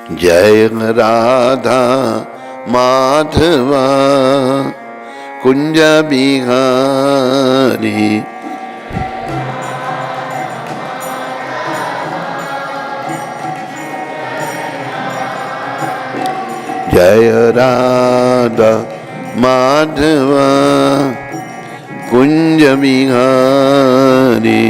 जय राधा माधवा कुंज बिहारी। जय राधा माधवा कुंज बिहारी।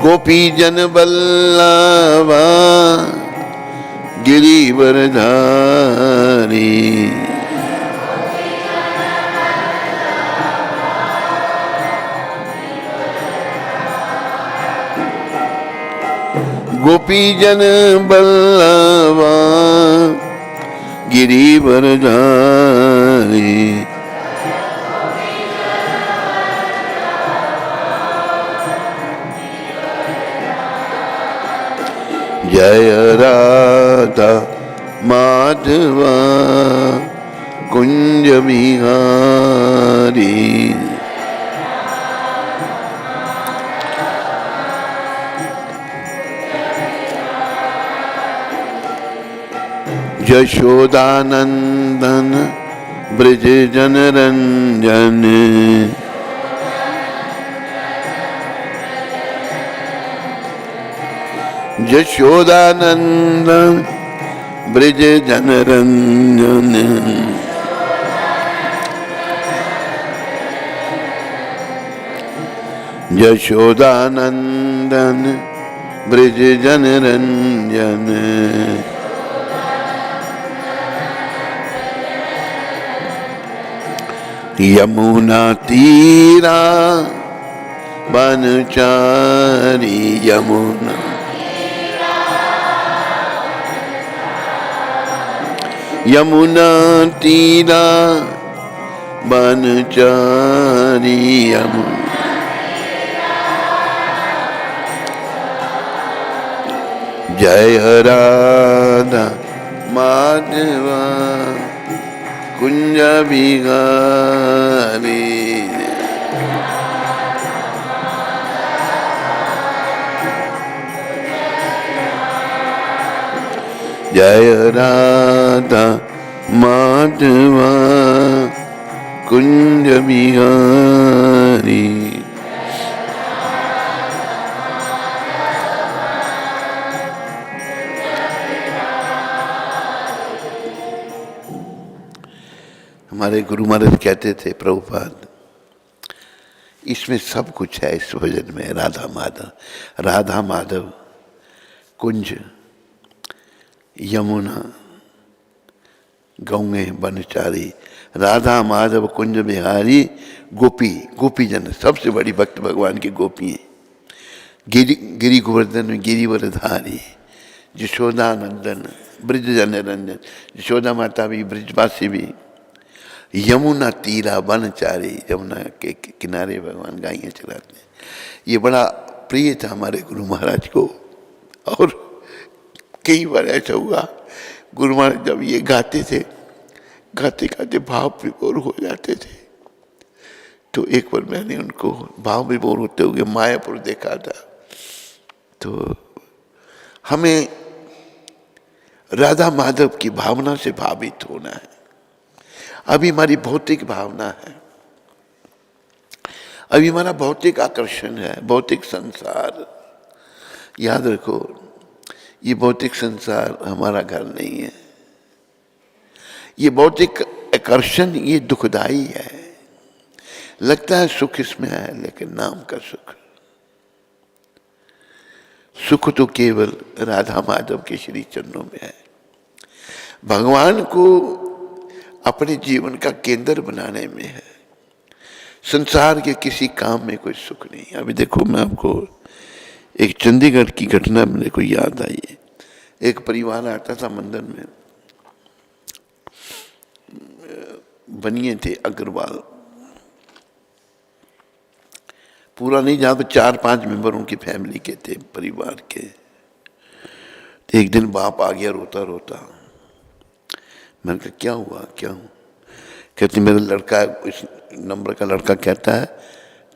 गोपी जन बल्लवा गिरिवरधारी। गोपी जन बल्लवा गिरिवरधारी। जय राधा माधवा कुंज बिहारी। यशोदानंदन ब्रज जन रंजन। यशोदानंदन ब्रज जन रंजन। यशोदानंदन ब्रज जन रंजन। यमुना तीरा बनचारी। यमुना यमुना तीरा बनचारी। यमुना जय राधा माधवा कुंज बिहारी। जय राधा माधवा कुंज बिहारी। हमारे गुरु महाराज कहते थे, प्रभुपाद इसमें सब कुछ है इस भजन में। राधा माधव, राधा माधव कुंज, यमुना, गौए बनचारी, राधा माधव कुंज बिहारी, गोपी, गोपी जन सबसे बड़ी भक्त भगवान की गोपी है। गिरी गोवर्धन में गिरिवरधारी। यशोदानंदन ब्रज जन रंजन, यशोदा माता भी ब्रजवासी भी। यमुना तीरा बनचारी, यमुना के किनारे भगवान गायें चलाते हैं। ये बड़ा प्रिय था हमारे गुरु महाराज को। और कई बार ऐसा हुआ, गुरु महाराज जब ये गाते थे, गाते गाते भाव विभोर हो जाते थे। तो एक बार मैंने उनको भाव विभोर होते हुए मायापुर देखा था। तो हमें राधा माधव की भावना से भावित होना है। अभी हमारी भौतिक भावना है, अभी हमारा भौतिक आकर्षण है, भौतिक संसार। याद रखो, ये भौतिक संसार हमारा घर नहीं है। ये भौतिक आकर्षण ये दुखदाई है। लगता है सुख इसमें है, लेकिन नाम का सुख। सुख तो केवल राधा माधव के श्री चरणों में है। भगवान को अपने जीवन का केंद्र बनाने में है। संसार के किसी काम में कोई सुख नहीं। अभी देखो, मैं आपको एक चंडीगढ़ की घटना मेरे को याद आई है। एक परिवार आता था मंदिर में, बनिए थे अग्रवाल, पूरा नहीं, जहाँ पे 4-5 मेंबर उनकी फैमिली के थे, परिवार के। तो एक दिन बाप आ गया रोता रोता। मैंने कहा क्या हुआ, क्या हुआ? कहती मेरा लड़का, इस नंबर का लड़का कहता है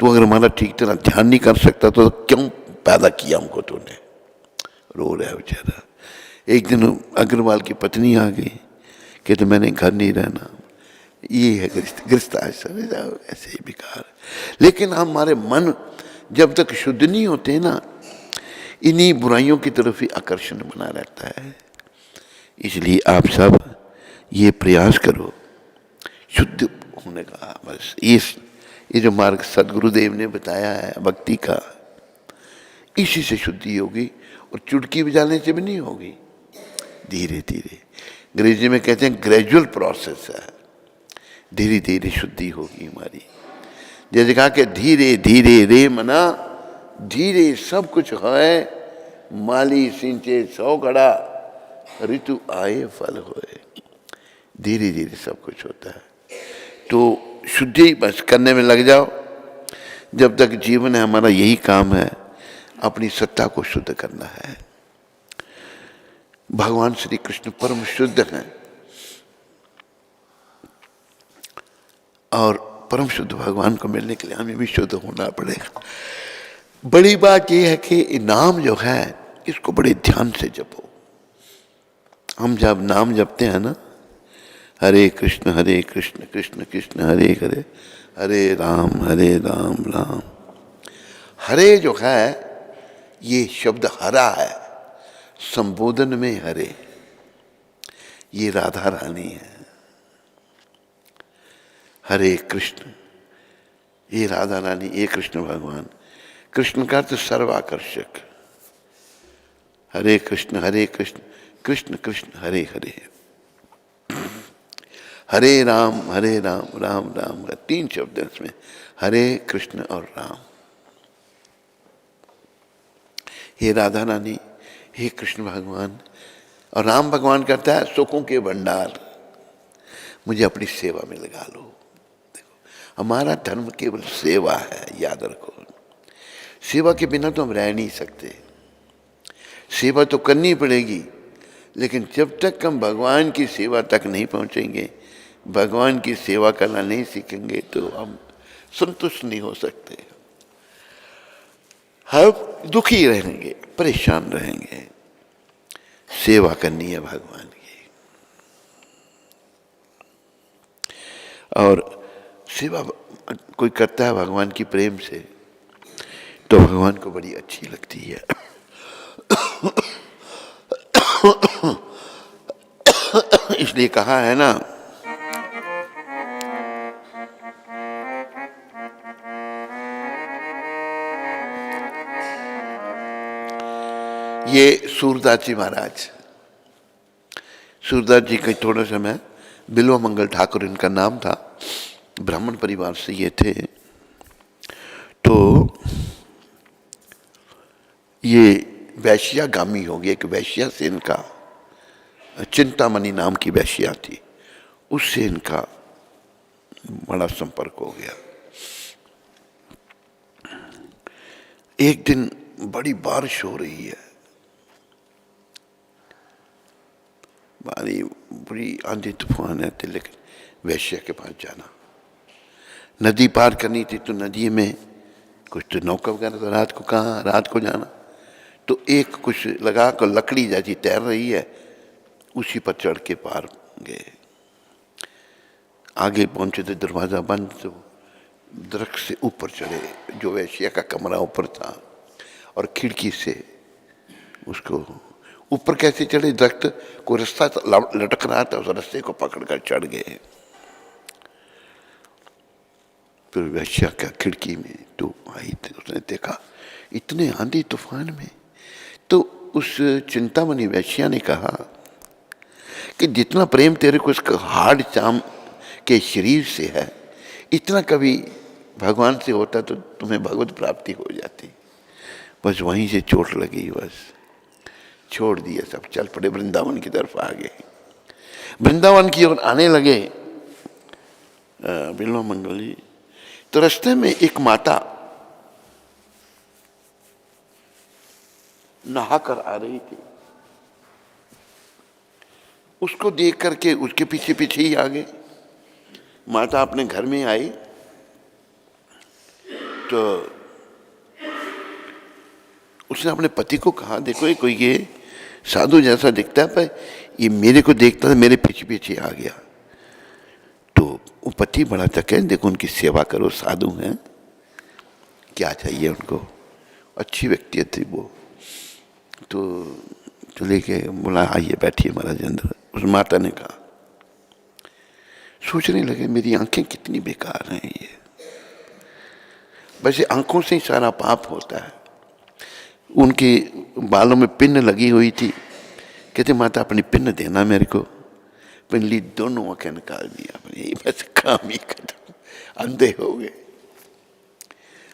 तू अगर हमारा ठीक तरह ध्यान नहीं कर सकता तो क्यों पैदा किया हमको तूने। रो रहा है बेचारा। एक दिन अग्रवाल की पत्नी आ गई, कहते मैंने घर नहीं रहना, ये है गृहस्थ आश्रम, ऐसे ही बेकार। लेकिन हमारे मन जब तक शुद्ध नहीं होते ना, इन्हीं बुराइयों की तरफ ही आकर्षण बना रहता है। इसलिए आप सब ये प्रयास करो शुद्ध होने का। बस ये जो मार्ग सदगुरुदेव ने बताया है भक्ति का, इसी से शुद्धि होगी। और चुटकी बजाने से भी नहीं होगी, धीरे धीरे। अंग्रेजी में कहते हैं ग्रेजुअल प्रोसेस है, धीरे धीरे शुद्धि होगी हमारी। जैसे कहा कि धीरे धीरे रे मना, धीरे सब कुछ है, माली सिंचे 100 घड़ा, ऋतु आए फल होए। धीरे धीरे सब कुछ होता है। तो शुद्धि बस करने में लग जाओ। जब तक जीवन है हमारा यही काम है, अपनी सत्ता को शुद्ध करना है। भगवान श्री कृष्ण परम शुद्ध हैं और परम शुद्ध भगवान को मिलने के लिए हमें भी शुद्ध होना पड़ेगा। बड़ी बात यह है कि नाम जो है इसको बड़े ध्यान से जपो। हम जब नाम जपते हैं ना, हरे कृष्ण कृष्ण कृष्ण हरे हरे, हरे राम राम। हरे जो है ये शब्द हरा है, संबोधन में हरे, ये राधा रानी है। हरे कृष्ण, ये राधा रानी, ये कृष्ण भगवान। कृष्ण का अर्थ सर्वाकर्षक। हरे कृष्ण कृष्ण कृष्ण हरे हरे। हरे राम राम राम। 3 शब्द हैं इसमें, हरे कृष्ण और राम। हे राधा रानी, हे कृष्ण भगवान। और राम भगवान कहता है सुखों के भंडार, मुझे अपनी सेवा में लगा लो। देखो हमारा धर्म केवल सेवा है, याद रखो। सेवा के बिना तो हम रह नहीं सकते। सेवा तो करनी पड़ेगी, लेकिन जब तक हम भगवान की सेवा तक नहीं पहुंचेंगे, भगवान की सेवा करना नहीं सीखेंगे, तो हम संतुष्ट नहीं हो सकते। हम दुखी रहेंगे, परेशान रहेंगे। सेवा करनी है भगवान की, और सेवा कोई करता है भगवान की प्रेम से तो भगवान को बड़ी अच्छी लगती है। इसलिए कहा है ना, ये सूरदास जी महाराज, सूरदास जी का थोड़ा समय, बिल्व मंगल ठाकुर इनका नाम था, ब्राह्मण परिवार से ये थे। तो ये वैश्यागामी हो गया। एक वैश्या से इनका, चिंतामणि नाम की वैश्या थी, उससे इनका बड़ा संपर्क हो गया। एक दिन बड़ी बारिश हो रही है, बड़ी आंधी तूफान है, लेकिन वैश्या के पास जाना, नदी पार करनी थी। तो नदी में कुछ तो नौका वगैरह, तो रात को कहाँ, रात को जाना। तो एक कुछ लगा कर लकड़ी जैसी तैर रही है, उसी पर चढ़ के पार गए। आगे पहुंचे तो दरवाजा बंद, तो दरख्त से ऊपर चढ़े, जो वैश्या का कमरा ऊपर था, और खिड़की से उसको ऊपर कैसे चढ़े, दरख्त को रास्ता लटक रहा था, उस रास्ते को पकड़कर चढ़ गए। फिर वैश्या का खिड़की में तो आई थी, उसने देखा इतने आंधी तूफान में। तो उस चिंतामणि वैश्या ने कहा कि जितना प्रेम तेरे को उसका हाड़ चाम के शरीर से है, इतना कभी भगवान से होता तो तुम्हें भगवत प्राप्ति हो जाती। बस वहीं से चोट लगी, बस छोड़ दिया, सब चल पड़े, वृंदावन की तरफ आ गए। वृंदावन की ओर आने लगे बिल्व मंगल जी। तो रास्ते में एक माता नहाकर आ रही थी, उसको देख करके उसके पीछे पीछे ही आ गए। माता अपने घर में आई तो उसने अपने पति को कहा, देखो ये कोई ये साधु जैसा दिखता है पर ये मेरे को देखता था, मेरे पीछे पीछे आ गया। तो वो पति बड़ा चके, देखो उनकी सेवा करो, साधु हैं, क्या चाहिए उनको, अच्छी व्यक्ति थी वो। तो लेके बोला आइए बैठिए महाराज अंदर। उस माता ने कहा, सोचने लगे मेरी आंखें कितनी बेकार हैं ये, वैसे आंखों से ही सारा पाप होता है। उनके बालों में पिन लगी हुई थी, कहते माता अपनी पिन देना मेरे को। पिन ली, दोनों आंखें निकाल दिया, यही बस काम ही खत्म, अंधे हो गए।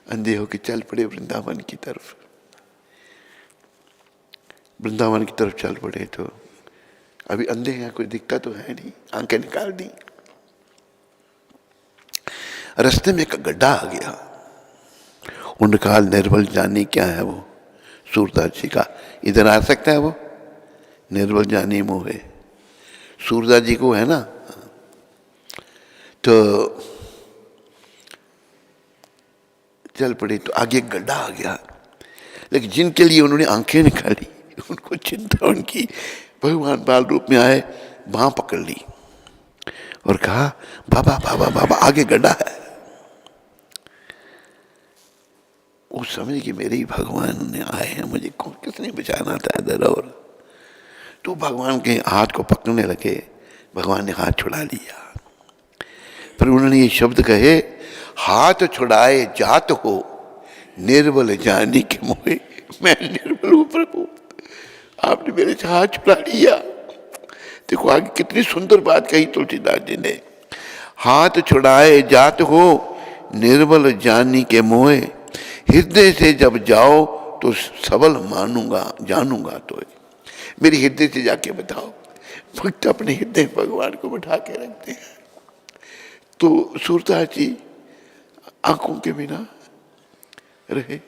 अंधे होके चल पड़े वृंदावन की तरफ। वृंदावन की तरफ चल पड़े तो अभी अंधे हैं, कोई दिखता तो है नहीं, आंखें निकाल दी। रास्ते में एक गड्ढा आ गया। उन्होंने कहा निर्बल जानी क्या है वो, सूरदास जी का, इधर आ सकता है वो, निर्बल जानी मोहे, सूरदास जी को है ना। तो चल पड़े तो आगे एक गड्ढा आ गया, लेकिन जिनके लिए उन्होंने आंखें निकाली उनको चिंता उनकी, भगवान बाल रूप में आए, बांह पकड़ ली और कहा बाबा बाबा बाबा आगे गड्ढा है। वो समझ कि मेरे ही भगवान ने आए हैं, मुझे किसने बचाना था इधर। और तो भगवान के हाथ को पकड़ने लगे, भगवान ने हाथ छुड़ा लिया। फिर उन्होंने ये शब्द कहे, हाथ छुड़ाए जात हो निर्बल जानी के मोहे, मैं निर्बल हूं प्रभु, आपने मेरे से हाथ छुड़ा लिया। देखो आगे कितनी सुंदर बात कही तुलसीदास जी ने, हाथ छुड़ाए जात हो निर्बल जानी के मोहे, हृदय से जब जाओ तो सबल मानूंगा जानूंगा। तो मेरी हृदय से जाके बताओ। भक्त अपने हृदय भगवान को बैठा के रखते हैं। तो सूरदास जी आंखों के बिना रहे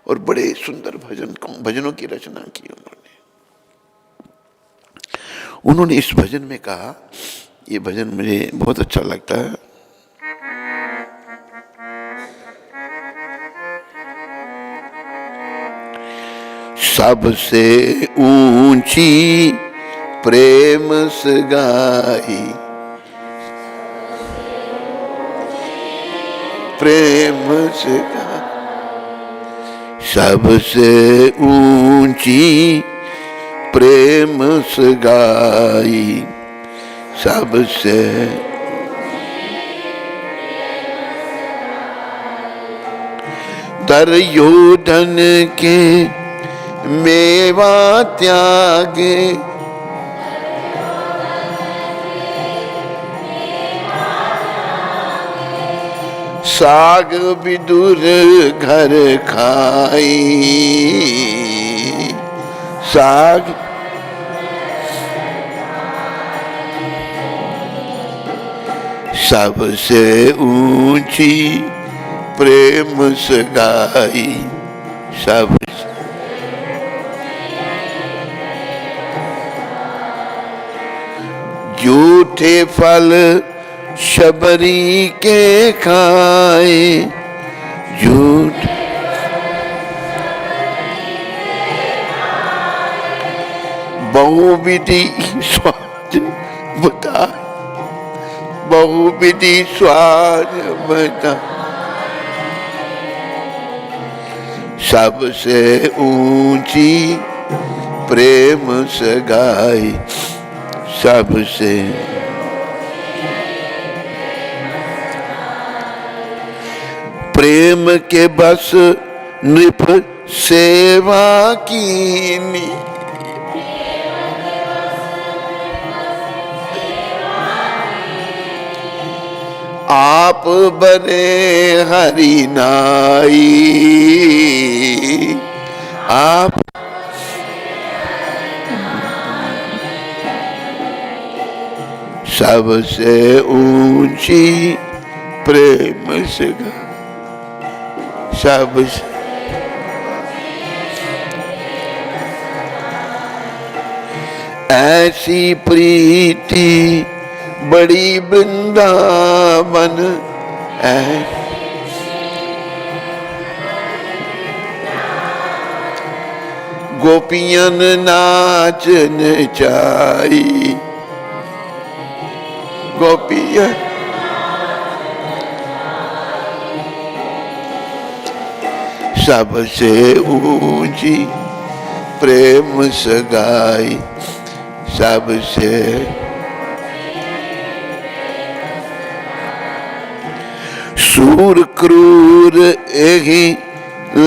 और बड़े सुंदर भजनों की रचना की उन्होंने इस भजन में कहा, ये भजन मुझे बहुत अच्छा लगता है। सबसे ऊंची प्रेम सगाई, प्रेम सगाई, सबसे ऊंची प्रेम सगाई, सबसे दुर्योधन के मेवा त्यागे, साग विदुर घर खाई, साग सबसे ऊंची प्रेम सगाई, सब झूठे फल शबरी के खाए, झूठ बहुविधि स्वाद बता, बहुविधि स्वाद बता, सबसे ऊंची प्रेम सगाई, सबसे प्रेम के बस नृप सेवा कीनी, आप बने हरि नाई, आप सबसे ऊंची प्रेम सगाई, सबसे ऐसी प्रीति बड़ी वृंदावन है। गोपियन नाचन चाई, गोपियन सबसे ऊंची प्रेम सगाई, सबसे सूर क्रूर एही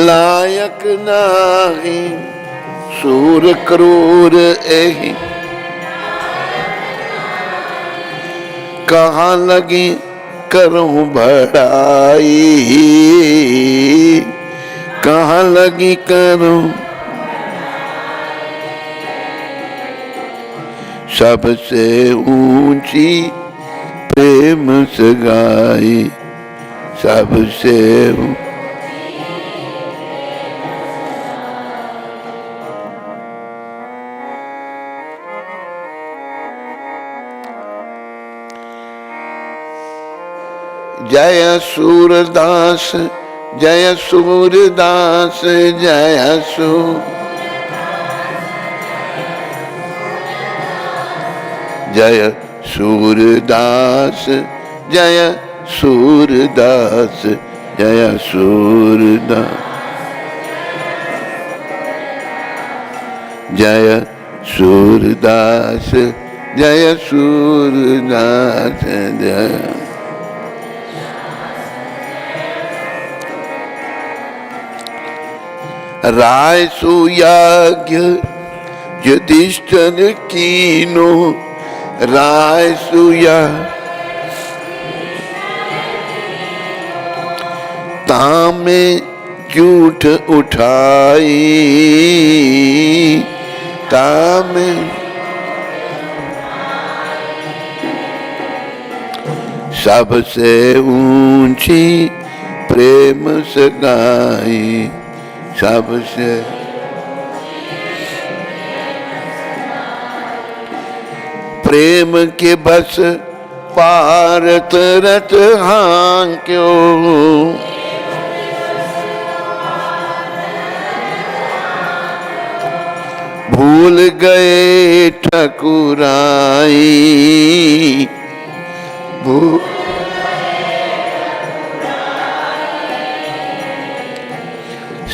लायक नाही, सूर क्रूर एही कहाँ लगी करूं बड़ाई, कहाँ लगी करूं सबसे ऊंची प्रेम सगाई, सबसे जय सूरदास, जय सूरदास, जय जय सूरदास, जय सूरदास, जय सूरदास, जय सूरदास, जय सूरदास, जय राय सुयाज्ञ युधिष्ठिर कीनो, राय सुया तामे झूठ उठाई, तामे सबसे ऊंची प्रेम सगाई, सबसे प्रेम के बस पार तरत हाँ क्यों, भूल गए ठकुराई,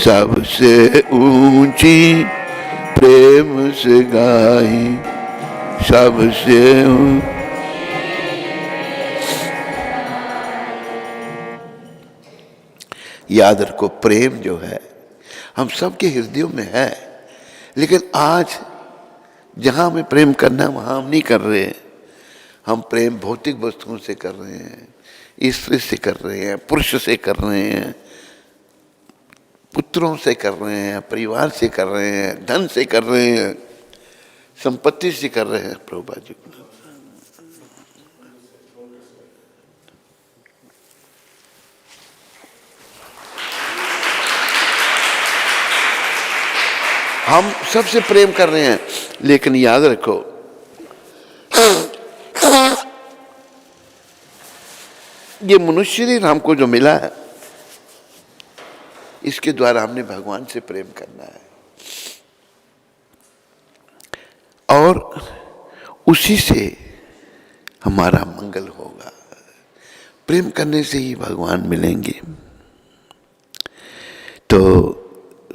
सबसे ऊंची प्रेम सगाई, सबसे याद रखो प्रेम जो है हम सबके हृदयों में है, लेकिन आज जहां हमें प्रेम करना है वहां हम नहीं कर रहे हैं। हम प्रेम भौतिक वस्तुओं से कर रहे हैं, स्त्री से कर रहे हैं, पुरुष से कर रहे हैं, पुत्रों से कर रहे हैं, परिवार से कर रहे हैं, धन से कर रहे हैं, संपत्ति से कर रहे हैं। प्रभुपाद जी हम सबसे प्रेम कर रहे हैं, लेकिन याद रखो ये मनुष्य शरीर हमको जो मिला है इसके द्वारा हमने भगवान से प्रेम करना है और उसी से हमारा मंगल होगा। प्रेम करने से ही भगवान मिलेंगे। तो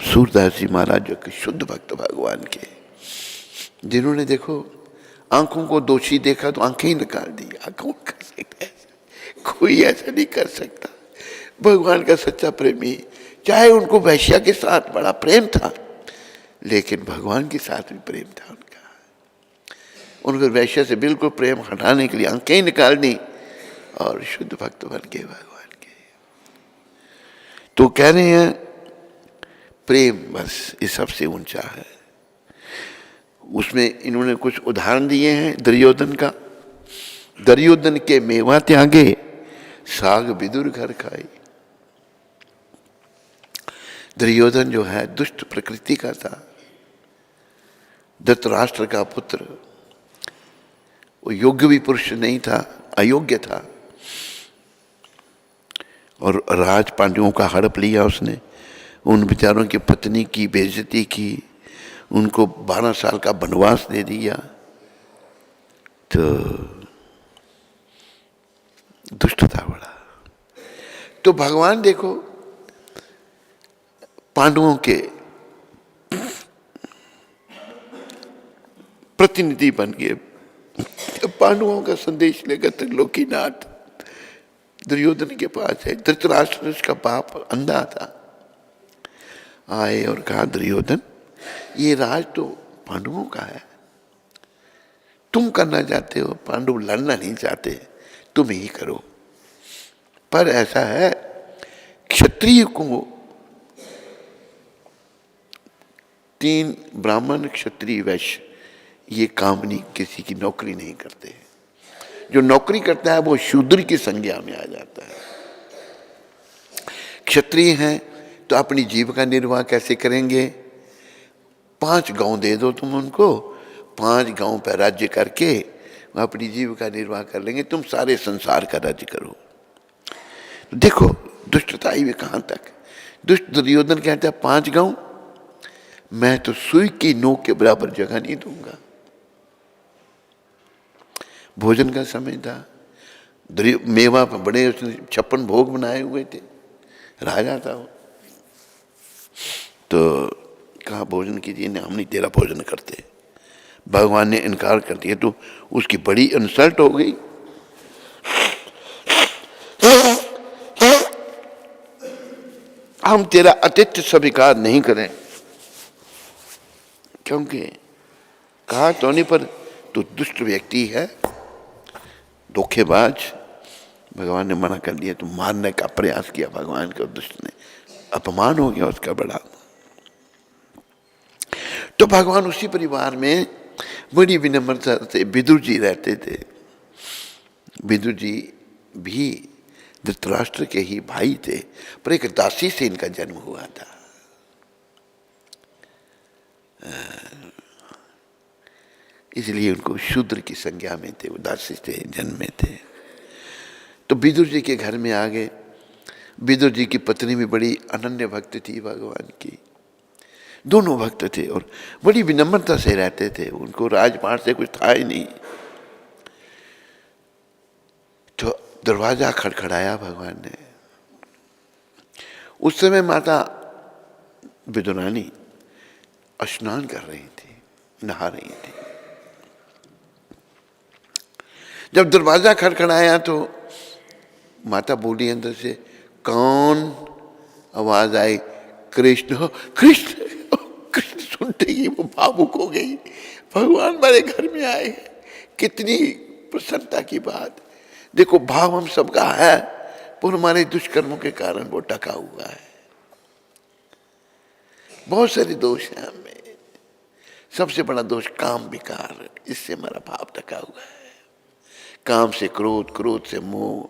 सूरदास जी महाराज जो कि शुद्ध भक्त भगवान के, जिन्होंने देखो आंखों को दोषी देखा तो आंखें ही निकाल दी। आंखों कर सकता है, कोई ऐसा नहीं कर सकता। भगवान का सच्चा प्रेमी, चाहे उनको वैश्या के साथ बड़ा प्रेम था, लेकिन भगवान के साथ भी प्रेम था उनका। उनको वैश्या से बिल्कुल प्रेम हटाने के लिए आंखें ही निकाल दी और शुद्ध भक्त बन गए भगवान के। तो कह रहे हैं प्रेम बस ये सबसे ऊंचा है। उसमें इन्होंने कुछ उदाहरण दिए हैं दुर्योधन का। दुर्योधन के मेवा त्यागे, साग विदुर घर खाई। दुर्योधन जो है दुष्ट प्रकृति का था, धृतराष्ट्र का पुत्र। वो योग्य भी पुरुष नहीं था, अयोग्य था। और राज पांडवों का हड़प लिया उसने, उन बेचारों की पत्नी की बेइज्जती की, उनको 12 साल का वनवास दे दिया। तो दुष्ट था बड़ा। तो भगवान देखो पांडवों के प्रतिनिधि बन गए। पांडवों का संदेश लेकर त्रिलोकीनाथ दुर्योधन के पास है। धृतराष्ट्र उसका बाप अंधा था, आए और कहा दुर्योधन ये राज तो पांडवों का है, तुम करना चाहते हो, पांडव लड़ना नहीं चाहते, तुम ही करो। पर ऐसा है क्षत्रिय को 3 ब्राह्मण क्षत्रिय वैश्य ये काम नहीं, किसी की नौकरी नहीं करते। जो नौकरी करता है वो शूद्र की संज्ञा में आ जाता है। क्षत्रिय हैं तो अपनी जीविका निर्वाह कैसे करेंगे? 5 गांव दे दो तुम उनको, 5 गांव पर राज्य करके वो अपनी जीविका निर्वाह कर लेंगे, तुम सारे संसार का राज्य करो। देखो दुष्टता ही कहां तक। दुष्ट दुर्योधन कहता है 5 गांव, मैं तो सुई की नोक के बराबर जगह नहीं दूंगा। भोजन का समय था, मेवा बड़े, उसने 56 भोग बनाए हुए थे, राजा था वो। तो कहा भोजन कीजिए, हम नहीं तेरा भोजन करते। भगवान ने इनकार कर दिया तो उसकी बड़ी इंसल्ट हो गई। हम तेरा आतिथ्य स्वीकार नहीं करें, क्योंकि कहा तो नहीं, पर तू दुष्ट व्यक्ति है, धोखेबाज। भगवान ने मना कर दिया। तो मारने का प्रयास किया भगवान को, दुष्ट ने, अपमान हो गया उसका बड़ा। तो भगवान उसी परिवार में बड़ी विनम्रता से विदुर जी रहते थे। विदुर जी भी धृतराष्ट्र के ही भाई थे, पर एक दासी से इनका जन्म हुआ था। इसलिए उनको शूद्र की संज्ञा में थे, वो दासी से जन्म में थे। तो विदुर जी के घर में आ गए। विदुर जी की पत्नी भी बड़ी अनन्य भक्त थी भगवान की, दोनों भक्त थे और बड़ी विनम्रता से रहते थे, उनको राजपाट से कुछ था ही नहीं। तो दरवाजा खड़खड़ाया भगवान ने। उस समय माता विदुरानी स्नान कर रही थी, नहा रही थी। जब दरवाजा खड़खड़ाया तो माता बोली अंदर से, कौन? आवाज आई, कृष्ण। कृष्ण कृष्ण सुनते ही वो भावुक हो गई, भगवान हमारे घर में आए, कितनी प्रसन्नता की बात। देखो भाव हम सबका है, पर हमारे दुष्कर्मों के कारण वो टका हुआ है। बहुत सारे दोष हैं हमें, सबसे बड़ा दोष काम विकार, इससे हमारा भाव टका हुआ है। काम से क्रोध, क्रोध से मोह,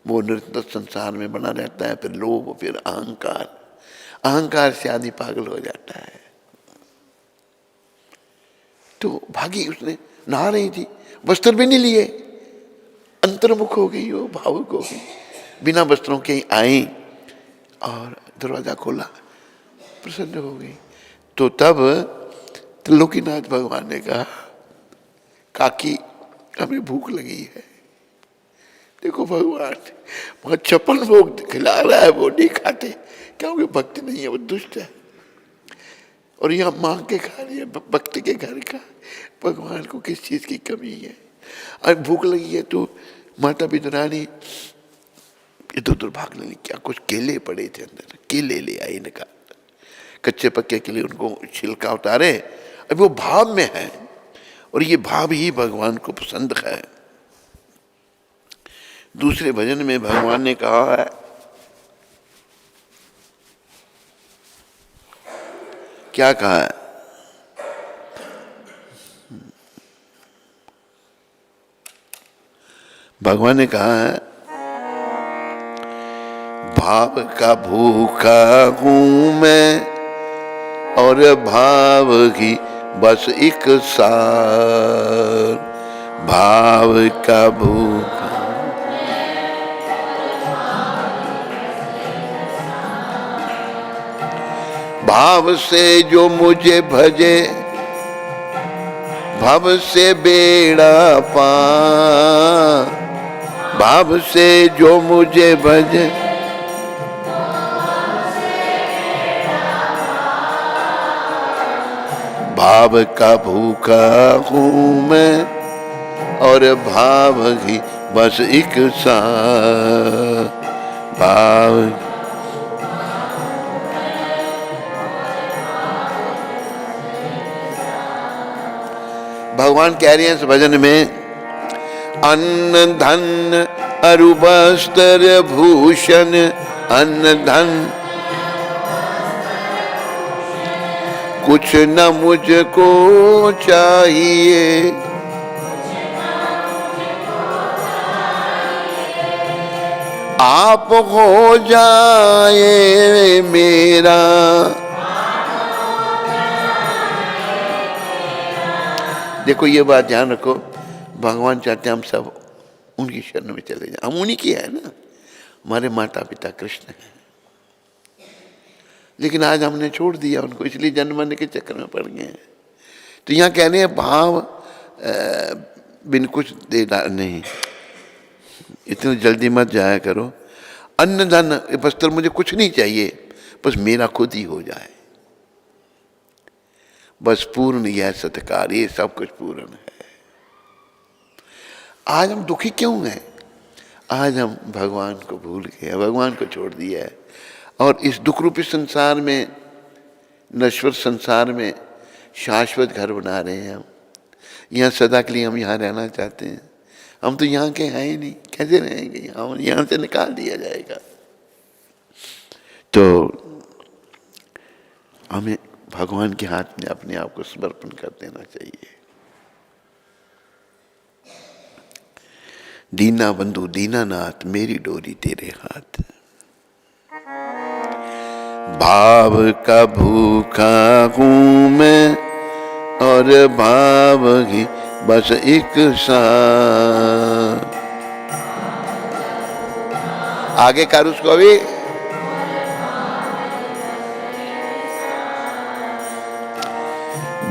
मोह निरंतर संसार में बना रहता है, फिर लोभ, फिर अहंकार, अहंकार से आदमी पागल हो जाता है। तो भागी, उसने नहा रही थी, वस्त्र भी नहीं लिए, अंतर्मुख हो गई, वो भावुक हो गई, बिना वस्त्रों के ही आई और दरवाजा खोला, प्रसन्न हो गई। तो तब त्रिलोकीनाथ भगवान ने कहा, काकी हमें भूख लगी है। देखो भगवान वहां 56 भोग खिला रहा है, वो नहीं खाते, क्योंकि भक्त नहीं है, वो दुष्ट है। और यहाँ मांग के खा रही है भक्त के घर का। भगवान को किस चीज की कमी है? अब भूख लगी है तो माता विदुरानी इधर उधर भाग लगी। क्या कुछ केले पड़े थे अंदर, केले ले आई, इनका कच्चे पक्के के लिए उनको छिलका उतारे। अब वो भाव में है और ये भाव ही भगवान को पसंद है। दूसरे भजन में भगवान ने कहा है, क्या कहा है? भगवान ने कहा है, भाव का भूखा हूं मैं और भाव की बस एक सार, भाव का भूखा, भाव से जो मुझे भजे भव से बेड़ा पार, भाव से जो मुझे भजे भाव का भूखा हूँ मैं और भाव ही बस एक सा भाव। भगवान कह रहे हैं इस भजन में, अन्न धन अरु वस्त्र भूषण, अन्न धन कुछ न मुझको चाहिए, आप हो जाए मेरा। देखो ये बात ध्यान रखो, भगवान चाहते हैं हम सब उनकी शरण में चले जाएं। हम उन्हीं की है ना, हमारे माता पिता कृष्ण हैं, लेकिन आज हमने छोड़ दिया उनको, इसलिए जन्म मरने के चक्कर में पड़ गए हैं। तो यहाँ कहने हैं भाव बिन कुछ दे नहीं, इतनी जल्दी मत जाया करो। अन्न धन वस्त्र मुझे कुछ नहीं चाहिए, बस मेरा खुद ही हो जाए, बस पूर्ण यह सत्कार, ये सब कुछ पूर्ण है। आज हम दुखी क्यों हैं? आज हम भगवान को भूल गए, भगवान को छोड़ दिया है, और इस दुख रूपी संसार में, नश्वर संसार में शाश्वत घर बना रहे हैं हम। यहाँ सदा के लिए हम यहाँ रहना चाहते हैं। हम तो यहाँ के हैं ही नहीं, कैसे रहेंगे? यहाँ से निकाल दिया जाएगा। तो हमें भगवान के हाथ में अपने आप को समर्पण कर देना चाहिए। दीना बंधु दीनानाथ, मेरी डोरी तेरे हाथ। भाव का भूखा हूँ मैं और भाव ही बस एक साथ। आगे कर उसको भी,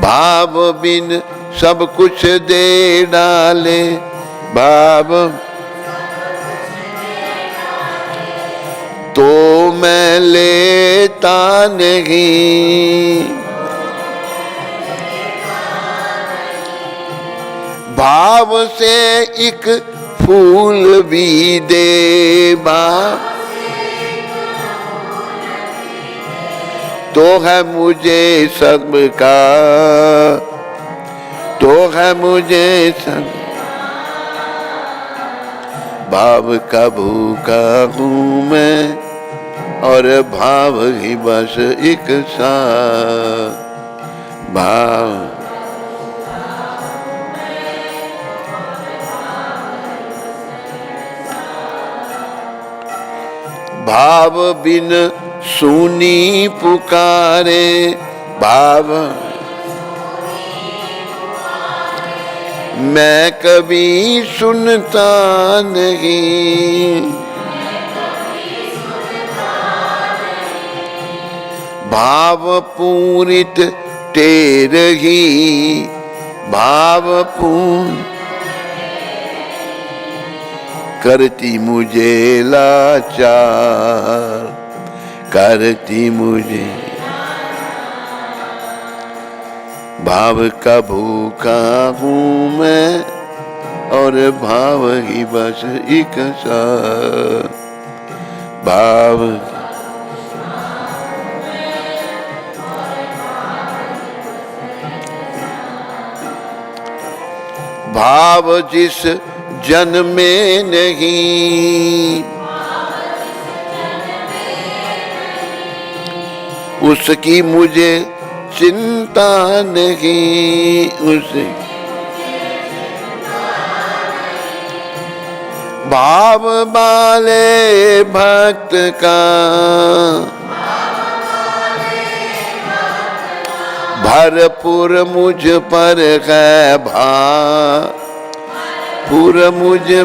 भाव बिन सब कुछ दे डाले, भाव तो मैं लेता नहीं, भाव से एक फूल भी दे तो है मुझे सबका, तो है मुझे सब। भाव का भूखा हूँ मैं और भाव ही बस एक साथ। भाव भाव बिन सुनी पुकारे, भाव मैं कभी सुनता नहीं, भाव पूरित तेरे ही, भाव पूर्ण करती मुझे लाचार, करती मुझे। भाव का भूखा हूँ मैं और भाव ही बस एक साथ। भाव भाव जिस जन में नहीं, उसकी मुझे चिंता नहीं, उसे भाव वाले भक्त का भरपूर मुझ पर है भाव, पूरा मुझे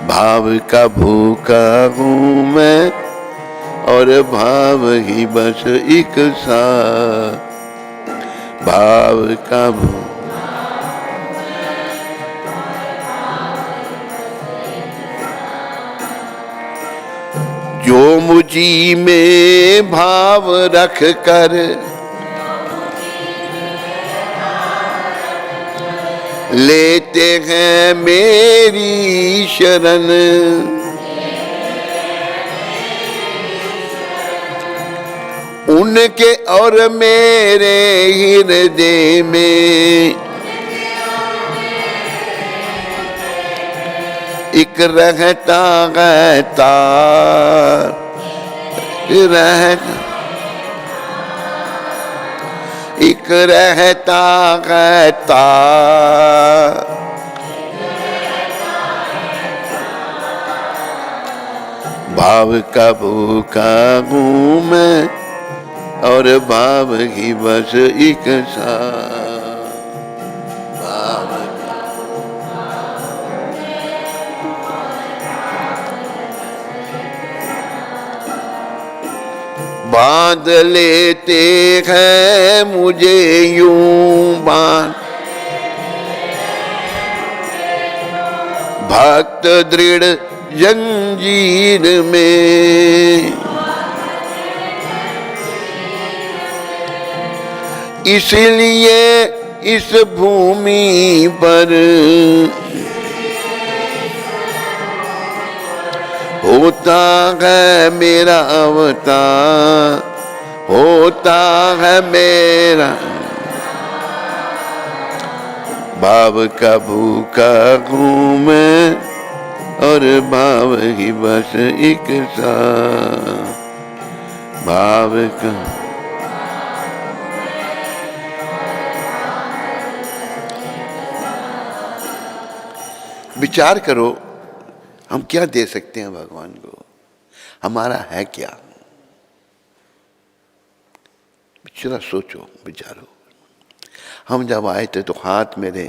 भाव का भूखा हूँ मैं और भाव ही बस एक सा भाव का जो मुझी में भाव रख कर लेते हैं मेरी शरण, उनके और मेरे हृदय में एक रहता रहता एक रहता रहता भाव का भूखा हूँ मैं और भाव ही बस एक सा भाव बांध लेते हैं मुझे यूं बांध भक्त दृढ़ जंजीर में, इसलिए इस भूमि पर होता है मेरा अवतार, होता है मेरा भाव का भूखा हूँ मैं और भाव ही बस एक सा भाव का। विचार करो हम क्या दे सकते हैं भगवान को, हमारा है क्या? जरा सोचो विचारो। हम जब आए थे तो हाथ मेरे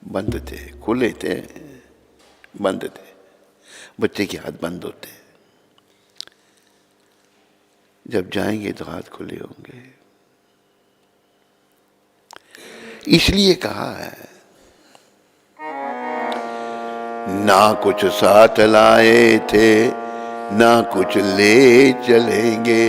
बंद थे, खुले थे, बंद थे। बच्चे के हाथ बंद होते, जब जाएंगे तो हाथ खुले होंगे। इसलिए कहा है ना कुछ साथ लाए थे ना कुछ ले चलेंगे,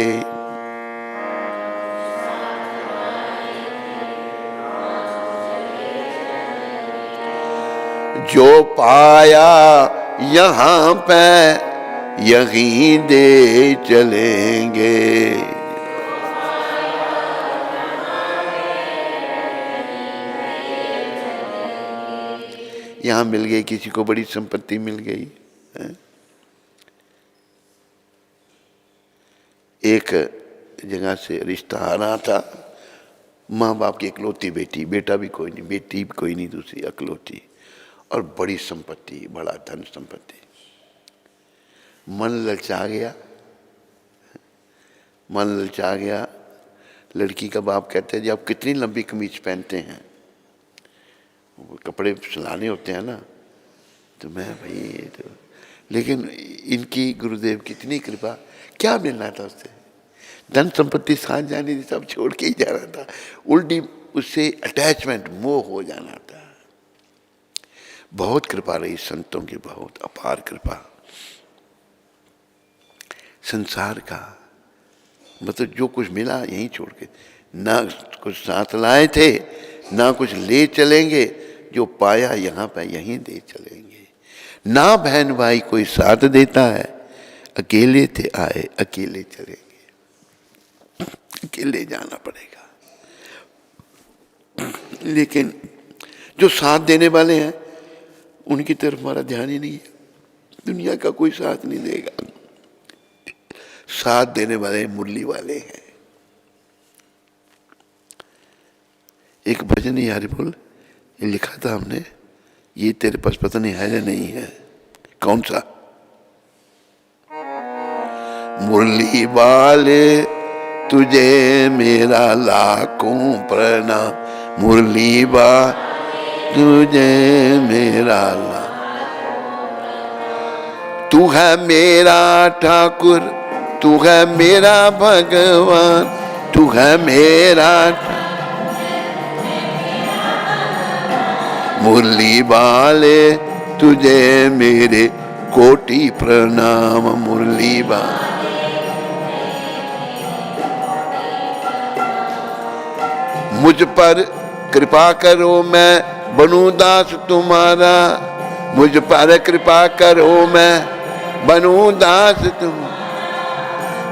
जो पाया यहाँ पे यहीं दे चलेंगे। यहाँ मिल गई, किसी को बड़ी संपत्ति मिल गई है? एक जगह से रिश्ता आ रहा था, माँ बाप की इकलौती बेटी, बेटा भी कोई नहीं, बेटी भी कोई नहीं, दूसरी इकलौती, और बड़ी संपत्ति, बड़ा धन संपत्ति। मन ललचा गया, मन ललचा गया। लड़की का बाप कहते हैं जी आप कितनी लंबी कमीज पहनते हैं, कपड़े सिलाने होते हैं ना, तो मैं भाई तो, लेकिन इनकी गुरुदेव कितनी कृपा, क्या मिलना था उससे? धन संपत्ति साथ जाने थी, सब छोड़ के ही जाना था, उल्टी उससे अटैचमेंट, मोह हो जाना था। बहुत कृपा रही संतों की, बहुत अपार कृपा। संसार का मतलब जो कुछ मिला यहीं छोड़ के, ना कुछ साथ लाए थे ना कुछ ले चलेंगे, जो पाया यहाँ पे यहीं दे चलेंगे। ना बहन भाई कोई साथ देता है, अकेले थे आए अकेले चलेंगे, अकेले जाना पड़ेगा। लेकिन जो साथ देने वाले हैं उनकी तरफ हमारा ध्यान ही नहीं है। दुनिया का कोई साथ नहीं देगा, साथ देने वाले मुरली वाले हैं। एक भजन यार बोल, ये लिखा था हमने, ये तेरे पास पता नहीं है या नहीं है, कौन सा? मुरली वाले तुझे मेरा लाखों प्रणाम, मुरली बा तुझे मेरा ला। तू है मेरा ठाकुर, तू है मेरा भगवान, तू है मेरा मुरली वाले तुझे मेरे कोटि प्रणाम। मुरली वाले मुझ पर कृपा करो मैं बनूं दास तुम्हारा, मुझ पर कृपा करो मैं बनूं दास तुम।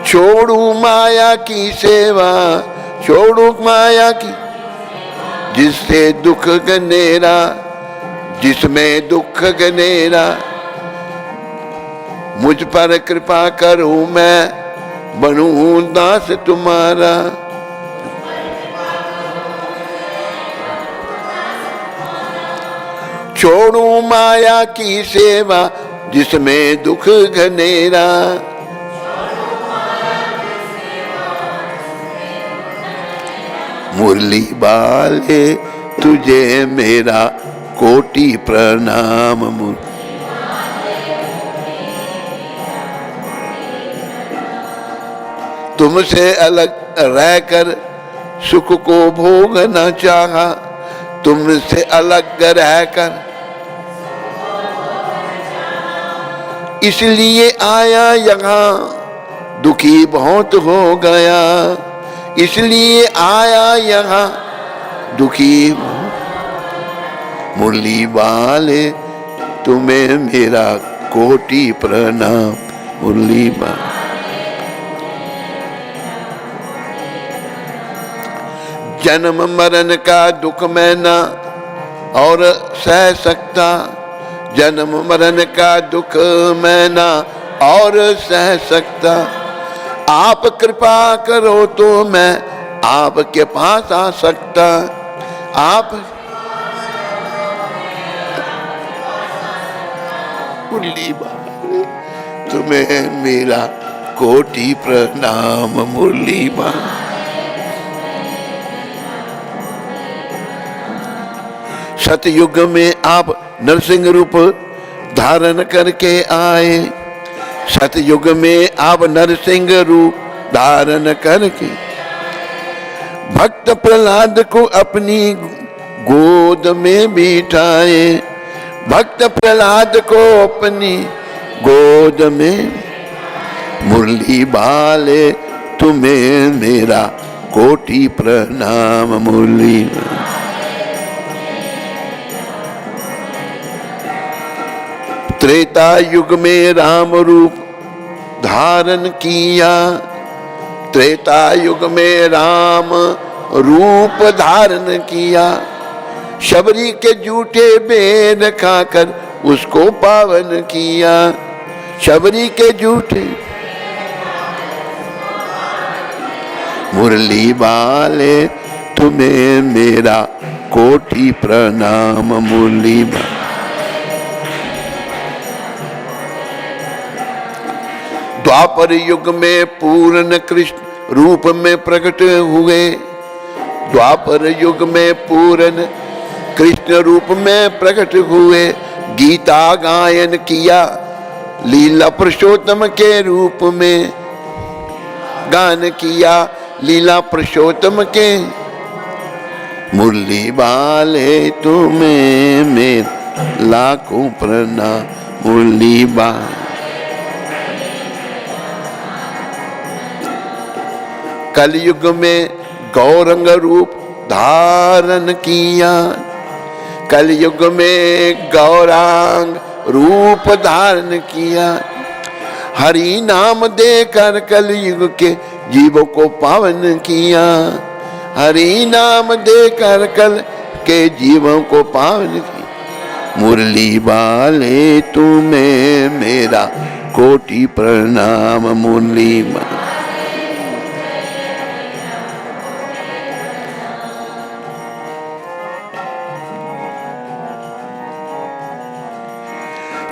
छोड़ू माया की सेवा, छोड़ू माया की जिससे दुख गनेरा, जिसमें दुख गनेरा। मुझ पर कृपा करूं मैं बनूं दास तुम्हारा। छोड़ू माया की सेवा जिसमें दुख घनेरा। मुरली वाले तुझे मेरा कोटि प्रणाम। तुमसे अलग रहकर सुख को भोगना चाहा, तुमसे अलग रहकर इसलिए आया यहाँ, दुखी बहुत हो गया, इसलिए आया यहाँ दुखी। मुरली वाले तुम्हें मेरा कोटि प्रणाम। मुरली वाले जन्म मरण का दुख मैं ना और सह सकता, जन्म मरण का दुख मैं ना और सह सकता। आप कृपा करो तो मैं आपके पास आ सकता। आप मुरली वाले तुम्हें मेरा कोटि प्रणाम। मुरली वाले सतयुग में आप नरसिंह रूप धारण करके आए, सतयुग में आप नरसिंह रूप धारण करके भक्त प्रहलाद को अपनी गोद में बिठाए, भक्त प्रहलाद को अपनी गोद में। मुरली वाले तुम्हें मेरा कोटि प्रणाम। मुरली त्रेता युग में राम रूप धारण किया, त्रेता युग में राम रूप धारण किया। शबरी के जूठे बेर खाकर उसको पावन किया, शबरी के जूठे। मुरली वाले तुम्हें मेरा कोटि प्रणाम। मुरली वाले द्वापर युग में पूर्ण कृष्ण रूप में प्रकट हुए, द्वापर युग में पूर्ण कृष्ण रूप में प्रकट हुए। गीता गायन किया लीला पुरुषोत्तम के रूप में, गान किया लीला पुरुषोत्तम के। मुरली वाले तुम्हें मेरा लाखों प्रणाम। मुरली वाले कलयुग में गौरंग रूप धारण किया, कलयुग में गौरांग रूप धारण किया। हरि नाम देकर कलयुग के जीवों को पावन किया, हरि नाम देकर कल के जीवों को पावन किया। मुरली वाले तुम्हें मेरा कोटि प्रणाम। मुरली वाले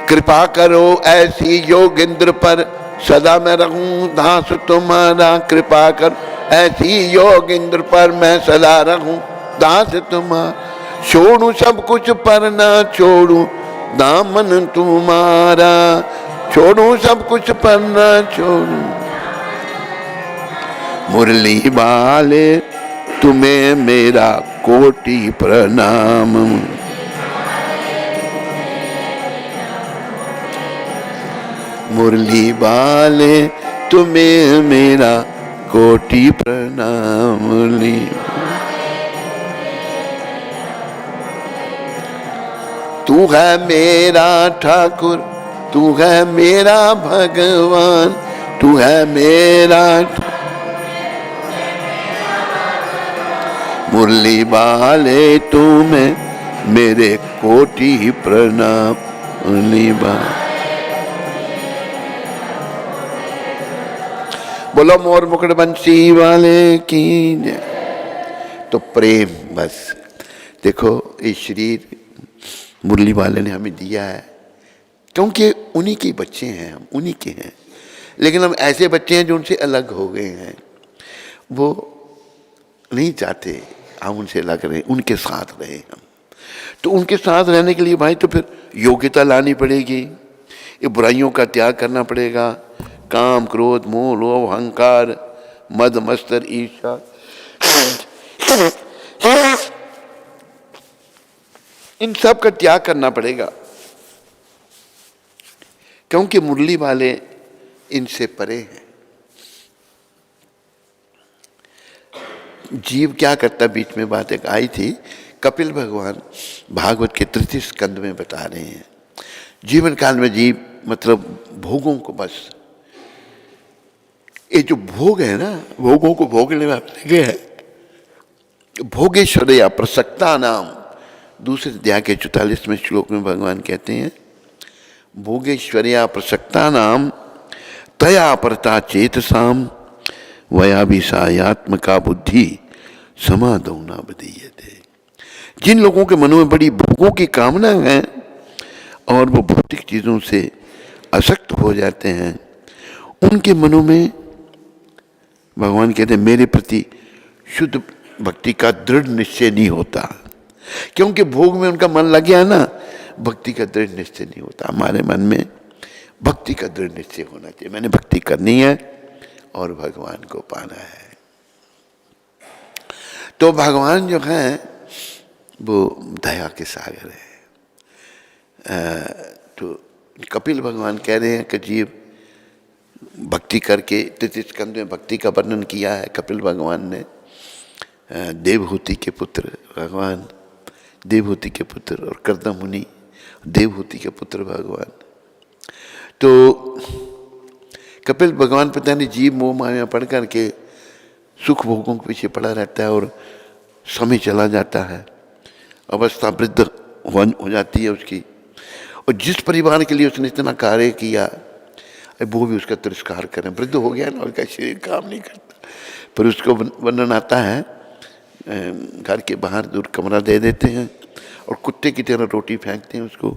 कृपा करो ऐसी योगिंद्र पर सदा मैं रहूं दास तुम्हारा। कृपा कर ऐसी योगिंद्र पर मैं सदा रहूं दास तुम्हारा, छोड़ू सब कुछ पर ना छोड़ू दामन तुम्हारा, छोड़ू सब कुछ पर ना छोड़ू। मुरली वाले तुम्हें मेरा कोटि प्रणाम, मुरली वाले तुम्हें मेरा कोटि प्रणाम। मुरली तू है मेरा ठाकुर, तू है मेरा भगवान, तू है मेरा मुरली वाले तुम्हें मेरे कोटि प्रणाम। मुरली वाले बोलो मोर मुकुट बंसी वाले की जय। तो प्रेम, बस देखो ये शरीर मुरली वाले ने हमें दिया है, क्योंकि उन्हीं के बच्चे हैं, हम उन्हीं के हैं। लेकिन हम ऐसे बच्चे हैं जो उनसे अलग हो गए हैं, वो नहीं चाहते हम उनसे अलग रहे, उनके साथ रहे हम। तो उनके साथ रहने के लिए भाई तो फिर योग्यता लानी पड़ेगी, ये बुराइयों का त्याग करना पड़ेगा, काम क्रोध मोह लोभ अहंकार मद मत्सर ईर्ष्या इन सब का त्याग करना पड़ेगा, क्योंकि मुरली वाले इनसे परे हैं। जीव क्या करता, बीच में बात एक आई थी, कपिल भगवान भागवत के तृतीय स्कंद में बता रहे हैं, जीवन काल में जीव मतलब भोगों को, बस ये जो भोग है ना, भोगों को भोगने में लगे हैं। भोगेश्वरया प्रसक्ता नाम, दूसरे अध्याय के 44वें श्लोक में भगवान कहते हैं, भोगेश्वरया प्रसक्ता नाम तया परता चेतसाम वयाभिसायात्मका बुद्धि समाधौ न बधीयते। जिन लोगों के मनों में बड़ी भोगों की कामना है और वो भौतिक चीजों से आसक्त हो जाते हैं, उनके मनों में भगवान कहते हैं मेरे प्रति शुद्ध भक्ति का दृढ़ निश्चय नहीं होता, क्योंकि भोग में उनका मन लग गया है ना, भक्ति का दृढ़ निश्चय नहीं होता। हमारे मन में भक्ति का दृढ़ निश्चय होना चाहिए, मैंने भक्ति करनी है और भगवान को पाना है। तो भगवान जो है वो दया के सागर है। तो कपिल भगवान कह रहे हैं कि जीव भक्ति करके, तृतीय स्कंद में भक्ति का वर्णन किया है कपिल भगवान ने, देवहूति के पुत्र भगवान, देवहूति के पुत्र और कर्दम मुनि देवहूति के पुत्र भगवान। तो कपिल भगवान पता नहीं जीव मोह माया पढ़ करके सुख भोगों के पीछे पड़ा रहता है और समय चला जाता है, अवस्था वृद्ध हो जाती है उसकी, और जिस परिवार के लिए उसने इतना कार्य किया वो भी उसका तिरस्कार करें। वृद्ध हो गया ना, उसका शरीर काम नहीं करता, पर उसको वर्णन आता है, घर के बाहर दूर कमरा दे देते हैं और कुत्ते की तरह रोटी फेंकते हैं उसको।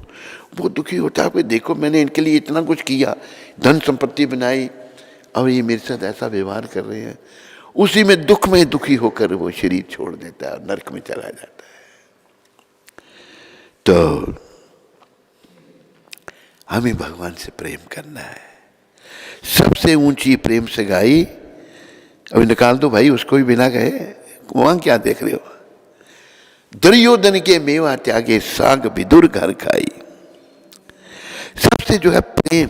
वो दुखी होता है कि देखो मैंने इनके लिए इतना कुछ किया, धन संपत्ति बनाई, और ये मेरे साथ ऐसा व्यवहार कर रहे हैं। उसी में दुख में दुखी होकर वो शरीर छोड़ देता है और नरक में चला जाता है। तो हमें भगवान से प्रेम करना है, सबसे ऊंची प्रेम से गाई। अभी निकाल दो भाई उसको भी बिना गए, वहां क्या देख रहे हो। दुर्योधन के मेवा त्यागे साग विदुर घर खाई। सबसे जो है प्रेम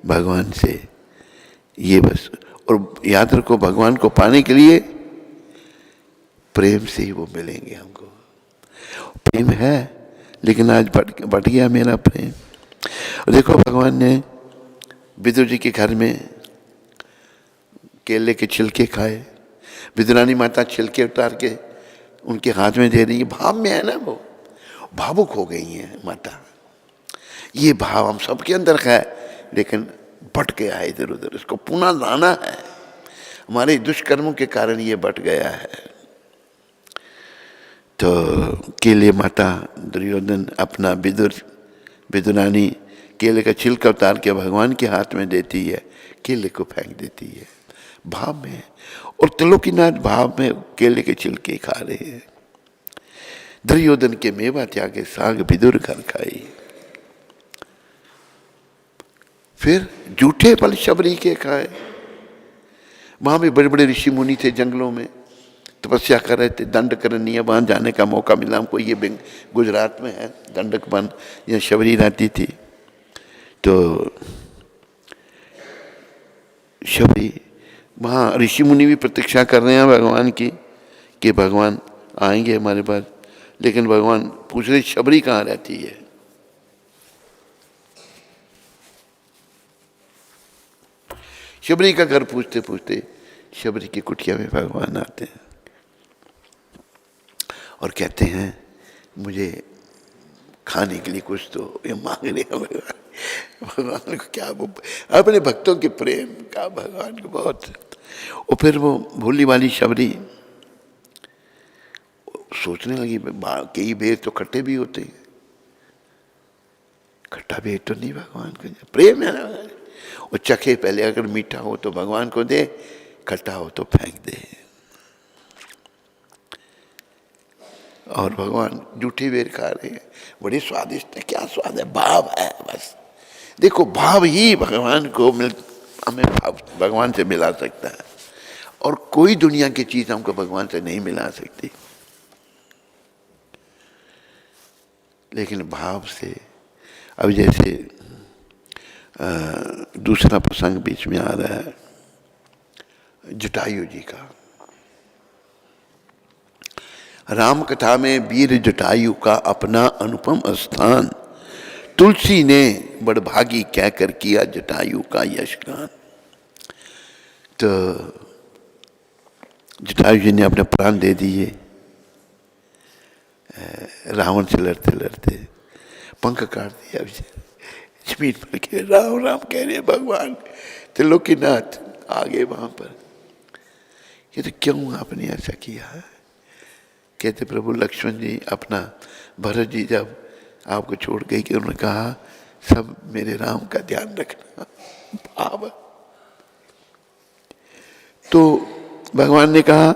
भगवान से, ये बस। और याद रखो भगवान को पाने के लिए प्रेम से ही वो मिलेंगे हमको। प्रेम है लेकिन आज बढ़ गया मेरा प्रेम। और देखो भगवान ने विदुर जी के घर में केले के छिलके खाए, विदुरानी माता छिलके उतार के उनके हाथ में दे रही है, भाव में है ना, वो भावुक हो गई हैं माता। ये भाव हम सबके अंदर है लेकिन बट गया है इधर उधर, इसको पुनः लाना है। हमारे दुष्कर्मों के कारण ये बट गया है। तो केले माता दुर्योधन अपना विदुरानी केले का छिलका उतार के भगवान के हाथ में देती है, केले को फेंक देती है भाव में। और त्रिलोकीनाथ भाव में केले के छिलके खा रहे हैं। दुर्योधन के मेवा त्यागे साग विदुर घर खाई। फिर जूठे फल शबरी के खाए। वहां भी बड़े बड़े ऋषि मुनि थे, जंगलों में तपस्या कर रहे थे। दंडकरनी वहां जाने का मौका मिला हमको, ये गुजरात में है दंडक वन, यहाँ शबरी रहती थी। तो शबरी वहाँ ऋषि मुनि भी प्रतीक्षा कर रहे हैं भगवान की कि भगवान आएंगे हमारे पास। लेकिन भगवान पूछ रहे शबरी कहाँ रहती है। शबरी का घर पूछते पूछते शबरी की कुटिया में भगवान आते हैं और कहते हैं मुझे खाने के लिए कुछ तो ये मांग रहे हैं। भगवान को क्या, वो अपने भक्तों के प्रेम का भगवान को बहुत। और फिर वो भोली वाली शबरी सोचने लगी कई बेर तो खट्टे भी होते हैं, खट्टा बेर तो नहीं भगवान को प्रेम है ना। वो चखे पहले, अगर मीठा हो तो भगवान को दे, खट्टा हो तो फेंक दे। और भगवान जूठी बेर खा रहे हैं, बड़ी स्वादिष्ट है। क्या स्वाद है, भाव है बस। देखो भाव ही भगवान को हमें भगवान से मिला सकता है, और कोई दुनिया की चीज हमको भगवान से नहीं मिला सकती। लेकिन भाव से, अब जैसे दूसरा प्रसंग बीच में आ रहा है जटायु जी का। राम कथा में वीर जटायु का अपना अनुपम स्थान, तुलसी ने बड़भागी कहकर किया जटायु का यशगान। तो जटायु जी ने अपने प्राण दे दिए रावण से लड़ते लड़ते, पंख काट दिया जमीन पर के राम राम कह रहे भगवान त्रिलोकीनाथ आगे वहां पर। ये तो क्यों आपने ऐसा किया है? कहते प्रभु लक्ष्मण जी अपना, भरत जी जब आपको छोड़ गई कि उन्होंने कहा सब मेरे राम का ध्यान रखना भाव। तो भगवान ने कहा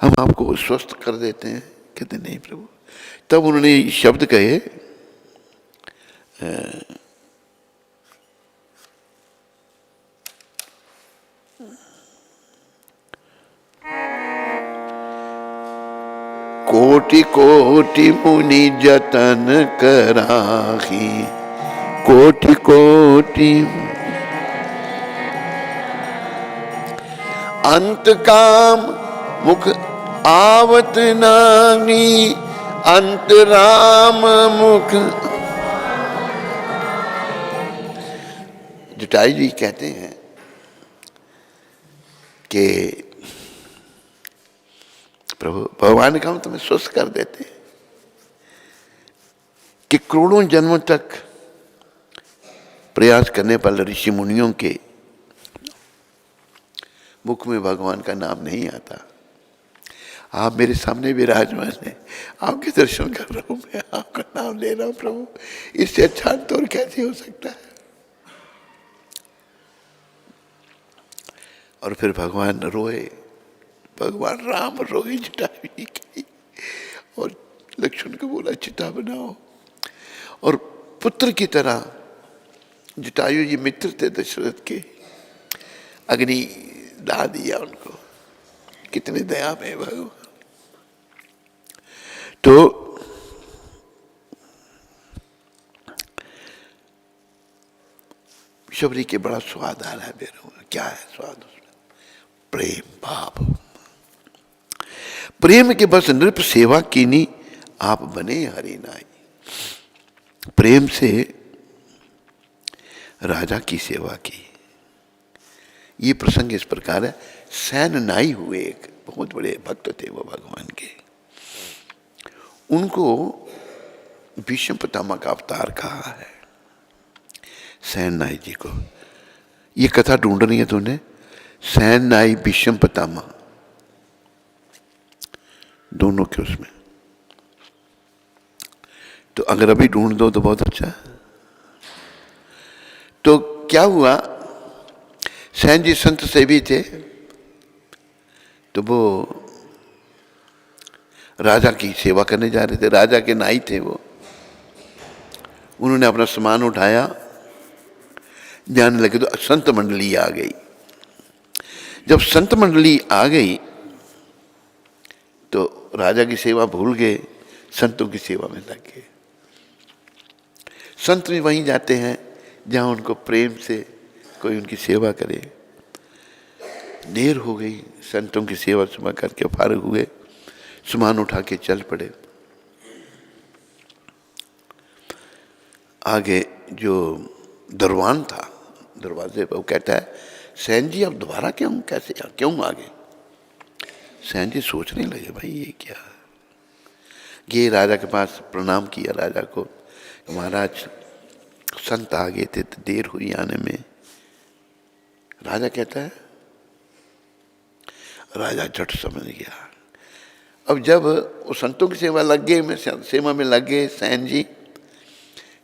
हम आपको स्वस्थ कर देते हैं। कहते नहीं प्रभु। तब उन्होंने शब्द कहे, कोटि कोटि मुनि जतन कराही, कोटि कोटि अंत काम मुख आवत नानी, अंत राम मुख। जटायु जी कहते हैं कि प्रभु भगवान ने कहा हम तुम्हें स्वस्थ कर देते हैं कि करोड़ों जन्मों तक प्रयास करने पर ऋषि मुनियों के मुख में भगवान का नाम नहीं आता। आप मेरे सामने विराजमान है, आपके दर्शन कर रहा हूं मैं, आपका नाम ले रहा हूं प्रभु, इससे अच्छा तो और कैसे हो सकता है। और फिर भगवान रोए, भगवान राम रोए जटायु जी की, और लक्ष्मण को बोला चिता बनाओ। और पुत्र की तरह जटायु जी मित्र थे दशरथ के, अग्नि ला दिया उनको। कितने दया में भगवान। तो शबरी के बड़ा स्वाद आ रहा है मेरे। क्या है स्वाद उसमें? प्रेम भाव। प्रेम के बस नृप सेवा कीनी, आप बने हरि नाई। प्रेम से राजा की सेवा की। ये प्रसंग इस प्रकार है। सैन नाई हुए, एक बहुत बड़े भक्त थे वो भगवान के। उनको भीष्म पितामह का अवतार कहा है सैन नाई जी को। ये कथा ढूंढ रही है तूने, सैन नाई भीष्म पितामह दोनों के उसमें। तो अगर अभी ढूंढ दो तो बहुत अच्छा है। तो क्या हुआ, सैन जी संत सेवी थे, तो वो राजा की सेवा करने जा रहे थे, राजा के नाई थे वो। उन्होंने अपना सामान उठाया, जाने लगे तो संत मंडली आ गई। जब संत मंडली आ गई तो राजा की सेवा भूल गए, संतों की सेवा में लग गए। संत भी वहीं जाते हैं जहां उनको प्रेम से कोई उनकी सेवा करे। देर हो गई, संतों की सेवा सुबह करके फारिग हुए, सामान उठा के चल पड़े। आगे जो दरवान था दरवाजे पर, वो कहता है, सैन जी अब दोबारा क्यों, कैसे क्यों आ गए? सैन जी सोचने लगे, भाई ये क्या। ये राजा के पास प्रणाम किया राजा को, महाराज संत आ गए थे तो देर हुई आने में। राजा कहता है, राजा झट समझ गया। अब जब वो संतों की सेवा लग गए, में सेवा में लग गए सैन जी,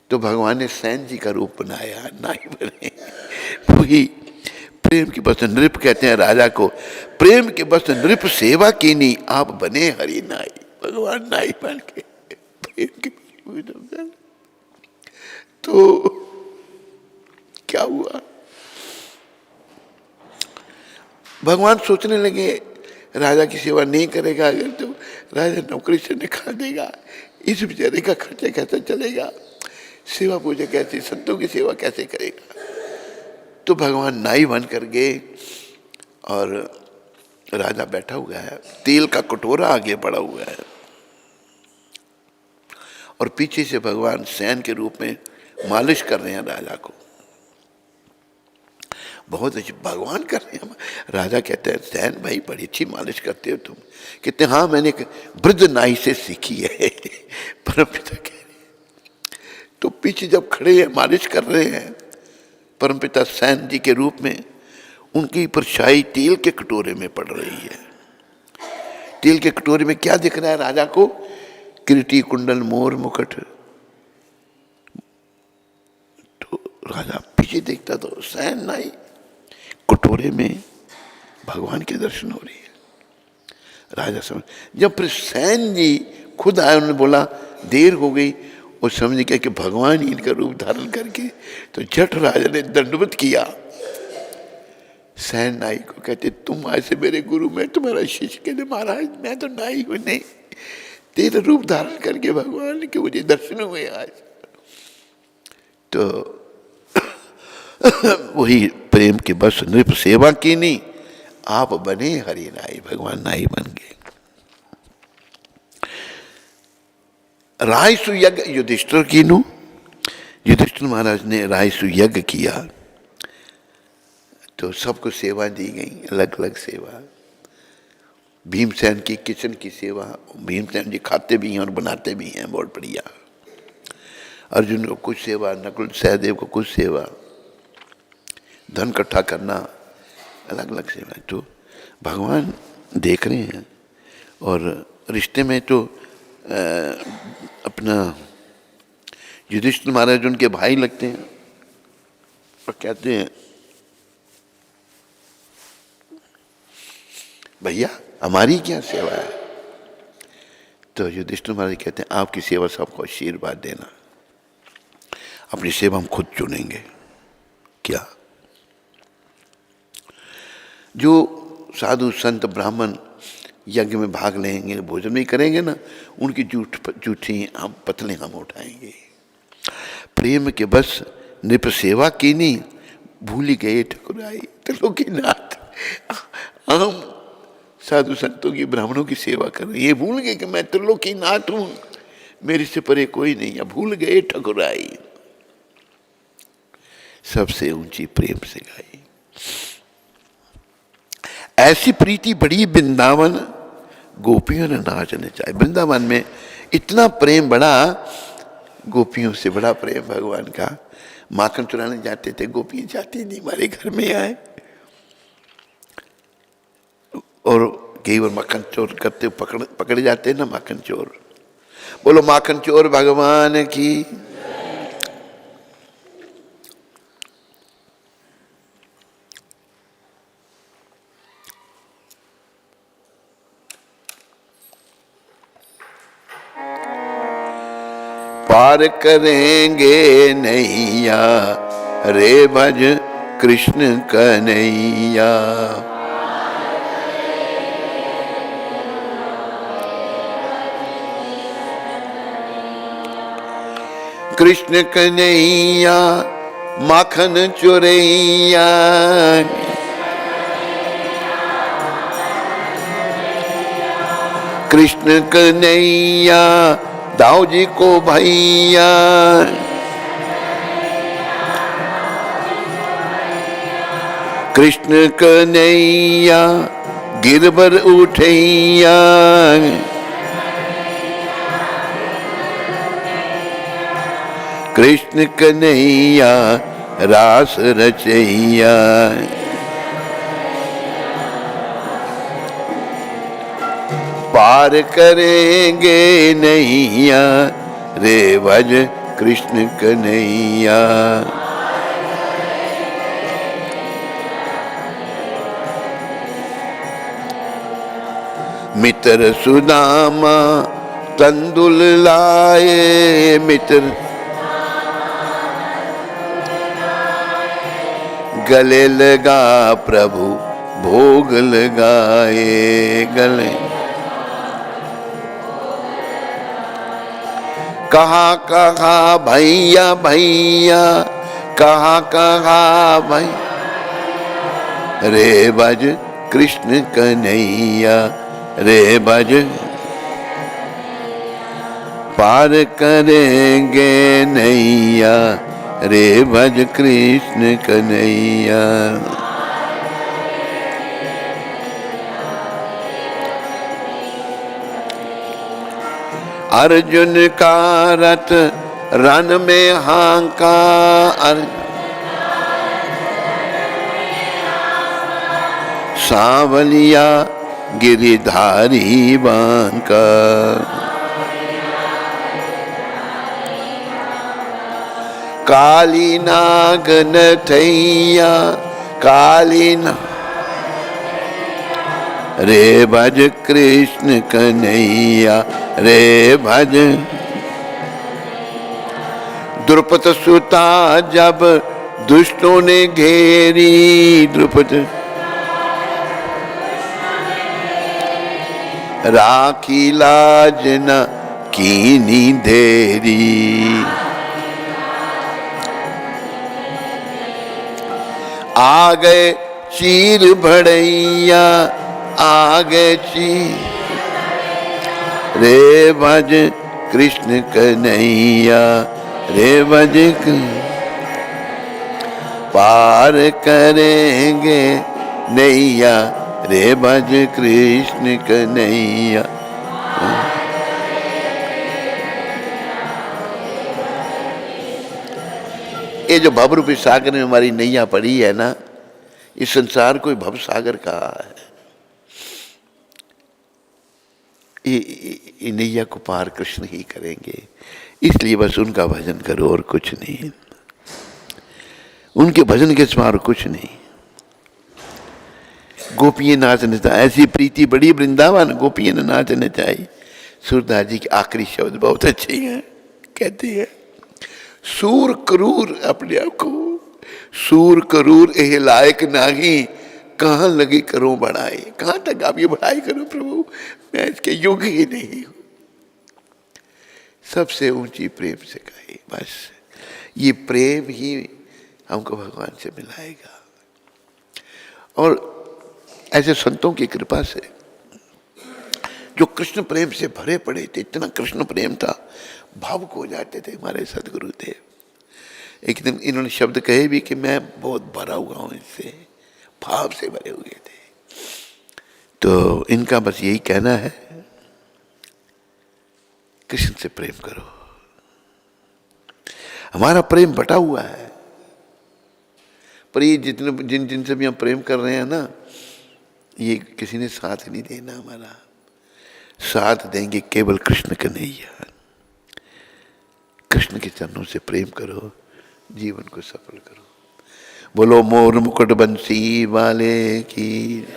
तो भगवान ने सैन जी का रूप बनाया, नाई बने। वही प्रेम के बस नृप कहते हैं राजा को, प्रेम के बस नृप सेवा की नहीं, आप बने हरि नाई। भगवान नाई बन के प्रेम के तो क्या हुआ? भगवान सोचने लगे राजा की सेवा नहीं करेगा अगर तो राजा नौकरी से निकाल देगा, इस बेचारे का खर्चा कैसे चलेगा, सेवा पूजा कैसे, संतों की सेवा कैसे करेगा। तो भगवान नाई बन कर गए और राजा बैठा हुआ है, तेल का कटोरा आगे पड़ा हुआ है और पीछे से भगवान सैन के रूप में मालिश कर रहे हैं राजा को। बहुत अच्छी भगवान कर रहे हैं। राजा कहते हैं, सैन भाई बड़ी अच्छी मालिश करते हो तुम। कहते हाँ, मैंने एक वृद्ध नाई से सीखी है। परमपिता कह रहे। तो पीछे जब खड़े हैं मालिश कर रहे हैं परमपिता सैन जी के रूप में, उनकी परछाई तेल के कटोरे में पड़ रही है। तेल के कटोरे में क्या दिख रहा है राजा को? किरीटी, कुंडल, मोर, मुकुट। तो राजा पीछे देखता तो सैन नाई कटोरे में भगवान के दर्शन हो रही है। राजा समझ, जब फिर सैन जी खुद आए, उन्होंने बोला देर हो गई, और समझ गया कि भगवान ही इनका रूप धारण करके, तो झट राजा ने दंडवत किया सैन नाई को। कहते तुम आज से मेरे गुरु, मैं तुम्हारा शिष्य। कहते महाराज मैं तो नाई हूं। नहीं, तेरा रूप धारण करके भगवान के मुझे दर्शन हुए आज। तो वही प्रेम के बस नृप सेवा की नहीं, आप बने हरि नाई। भगवान नाई बन गए। रायसु यज्ञ युधिष्ठिर कीनु, युधिष्ठिर महाराज ने रायसु यज्ञ किया तो सबको सेवा दी गई, अलग अलग सेवा। भीमसेन की किचन की सेवा, भीमसेन जी खाते भी हैं और बनाते भी हैं, बहुत बढ़िया। अर्जुन को कुछ सेवा, नकुल सहदेव को कुछ सेवा, धन इकट्ठा करना, अलग अलग सेवा। तो भगवान देख रहे हैं। और रिश्ते में तो अपना युधिष्ठिर महाराज उनके भाई लगते हैं और कहते हैं भैया हमारी क्या सेवा है। तो युधिष्ठिर महाराज कहते हैं आपकी सेवा सबको आशीर्वाद देना, अपनी सेवा हम खुद चुनेंगे। क्या? जो साधु संत ब्राह्मण यज्ञ में भाग लेंगे, भोजन नहीं करेंगे ना, उनकी जूठी हम पतले हम उठाएंगे। प्रेम के बस नृप सेवा की नहीं, भूली गए ठकुराई त्रिलोकीनाथ। हम साधु संतों की, ब्राह्मणों की सेवा कर रहे, ये भूल गए कि मैं त्रिलोकीनाथ हूं, मेरे से परे कोई नहीं है। भूल गए ठकुराई, सबसे ऊंची प्रेम से गाई। ऐसी प्रीति बड़ी वृंदावन, गोपियों ने नाचने चाहे। वृंदावन में इतना प्रेम बड़ा, गोपियों से बड़ा प्रेम भगवान का। माखन चुराने जाते थे, गोपियां जाती नहीं हमारे घर में आए। और कई बार माखन चोर करते पकड़े जाते ना माखन चोर। बोलो माखन चोर भगवान की। पार करेंगे नैया, रे भज कृष्ण कन्हैया। कृष्ण कन्हैया माखन चुरैया, कृष्ण कन्हैया दाऊ जी को भैया, कृष्ण कन्हैया गिरबर उठैया, कृष्ण कन्हैया रास रचैया। पार करेंगे नैया, रे भज कृष्ण कन्हैया। मित्र सुदामा तंदुल लाए, मित्र गले लगा प्रभु भोग लगाए, गले कहा कहा भैया भैया, कहा कहा भाई, रे भज कृष्ण कन्हैया, रे भज। पार करेंगे नैया, रे भज कृष्ण कन्हैया। अर्जुन का रथ रन में हांका, सांवलिया गिरिधारी बांका, काली नाग नथैया, काली ना, रे भज कृष्ण कन्हैया, रे भज। द्रुपद सुता जब दुष्टों ने घेरी, द्रुपद राखी लाज न कीनी धेरी, आ गए चीर भड़ैया, आ गए चीर, रे भज कृष्ण कन्हैया, रे भज। पार करेंगे नैया, रे भज कृष्ण कन्हैया। ये जो भव रूपी सागर में हमारी नैया पड़ी है ना, इस संसार को भव सागर कहा है। ये नैया को पार कृष्ण ही करेंगे, इसलिए बस उनका भजन करो और कुछ नहीं, उनके भजन के सिवा और कुछ नहीं। गोपियां नाचने चाहिए, ऐसी प्रीति बड़ी वृंदावन, गोपियां नाचने चाहिए। सूरदास जी के आखिरी शब्द बहुत अच्छे हैं, कहते हैं सूर क्रूर, अपने आप को सूर क्रूर एह लायक नाही, कहाँ लगी करो बढ़ाई। कहाँ तक आप ये बढ़ाई करो प्रभु, मैं इसके योग्य ही नहीं हूं। सबसे ऊंची प्रेम से कहे, बस ये प्रेम ही हमको भगवान से मिलाएगा। और ऐसे संतों की कृपा से जो कृष्ण प्रेम से भरे पड़े थे, इतना कृष्ण प्रेम था, भावुक हो जाते थे हमारे सदगुरुदेव। एक दिन इन्होंने शब्द कहे भी कि मैं बहुत भरा हुआ हूं, इससे भाव से भरे हुए थे। तो इनका बस यही कहना है, कृष्ण से प्रेम करो। हमारा प्रेम बटा हुआ है, पर ये जिन जिनसे भी हम प्रेम कर रहे हैं ना, ये किसी ने साथ नहीं देना हमारा, साथ देंगे केवल कृष्ण कन्हैया। कृष्ण के चरणों से प्रेम करो, जीवन को सफल करो। बोलो मोर मुकुट बंसी वाले की,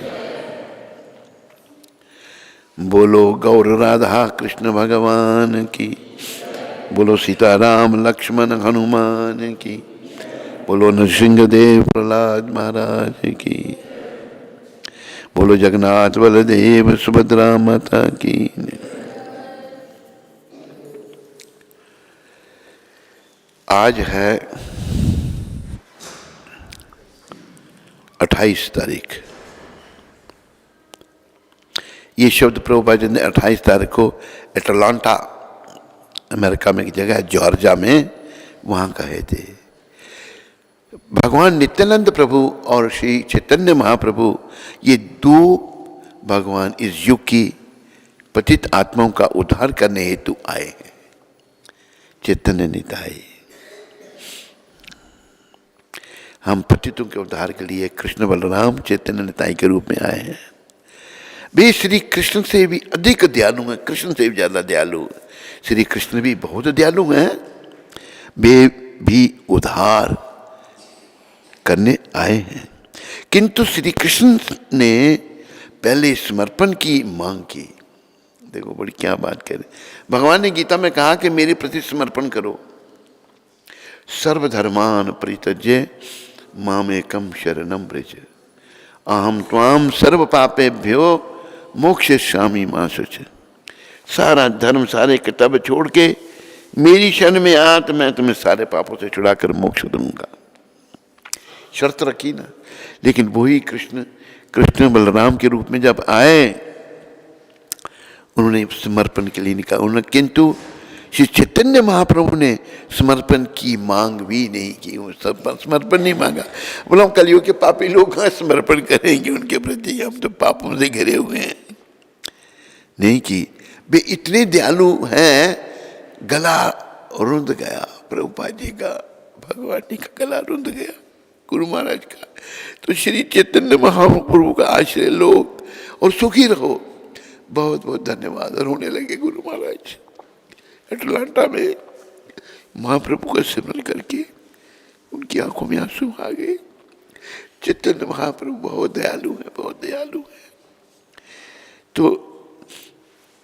बोलो गौर राधा कृष्ण भगवान की। बोलो सीताराम लक्ष्मण हनुमान की, बोलो नरसिंहदेव प्रहलाद महाराज की, बोलो जगन्नाथ बलदेव सुभद्रा माता की। आज है 28 तारीख। ये शब्द प्रभुपाद जी ने 28 तारीख को एटलांटा अमेरिका में एक जगह है जॉर्जिया में, वहाँ कहे थे। भगवान नित्यानंद प्रभु और श्री चैतन्य महाप्रभु, ये दो भगवान इस युग की पतित आत्माओं का उद्धार करने हेतु आए हैं। चैतन्य निताई, हम पतितों के उद्धार के लिए कृष्ण बलराम चैतन्य निताई के रूप में आए हैं। वे श्री कृष्ण से भी अधिक दयालु हैं, कृष्ण से भी ज्यादा दयालु। श्री कृष्ण भी बहुत दयालु हैं, वे भी उद्धार करने आए हैं। किंतु श्री कृष्ण ने पहले समर्पण की मांग की। देखो बड़ी क्या बात कह रहे। भगवान ने गीता में कहा कि मेरे प्रति समर्पण करो। सर्वधर्मान परित्यज्य मामेकम शरणम व्रज अहम त्वाम सर्व पापेभ्यो मोक्षयिष्यामि मा शुच। सारा धर्म सारे किताब छोड़ के मेरी शरण में आ तो मैं तुम्हें सारे पापों से छुड़ाकर मोक्ष दूंगा। शर्त रखी ना। लेकिन वही कृष्ण बलराम के रूप में जब आए, उन्होंने समर्पण के लिए निकाला उन्होंने, किंतु श्री चैतन्य महाप्रभु ने समर्पण की मांग भी नहीं की। वो समर्पण नहीं मांगा। बोला हम कलियुग के पापी लोग कहाँ समर्पण करेंगे उनके प्रति, हम तो पापों से घिरे हुए हैं। नहीं की। वे इतने दयालु हैं, गला रुंध गया प्रभुपाद जी का, भगवान जी का गला रुंध गया, गुरु महाराज का। तो श्री चैतन्य महाप्रभु का आश्रय लो और सुखी रहो। बहुत बहुत धन्यवाद। रोने लगे गुरु महाराज अटलांटा में। महाप्रभु का सिमरन करके उनकी आंखों में आंसू आ गए। चैतन्य महाप्रभु बहुत दयालु है, बहुत दयालु है। तो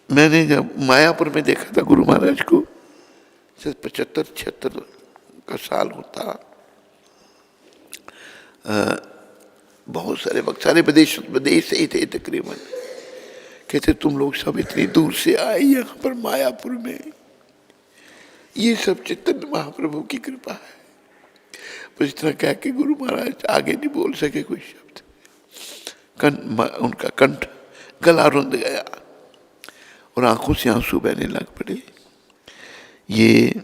मैंने जब मायापुर में देखा था गुरु महाराज को, 75-76 का साल होता, बहुत सारे वक्त सारे विदेश से ही थे तकरीबन। कहते तुम लोग सब इतनी दूर से आए यहाँ पर मायापुर में, ये सब चैतन्य महाप्रभु की कृपा है। बस इतना कह के गुरु महाराज आगे नहीं बोल सके कोई शब्द। उनका कंठ गला रुंध गया और आंखों से आंसू बहने लग पड़े। ये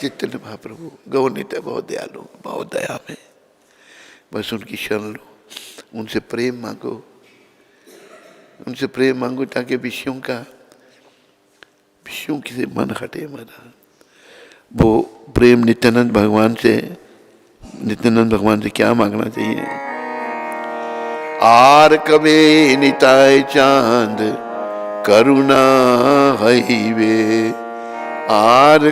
चैतन्य महाप्रभु गौरनित्य बहुत दयालु, बहुत दया में। बस उनकी शरण लो, उनसे प्रेम मांगो, उनसे प्रेम मांगो ताकि विषयों से मन हटे हमारा। वो प्रेम नित्यानंद भगवान से क्या मांगना चाहिए? आर कबे निताय चांद करुणा हईवे आर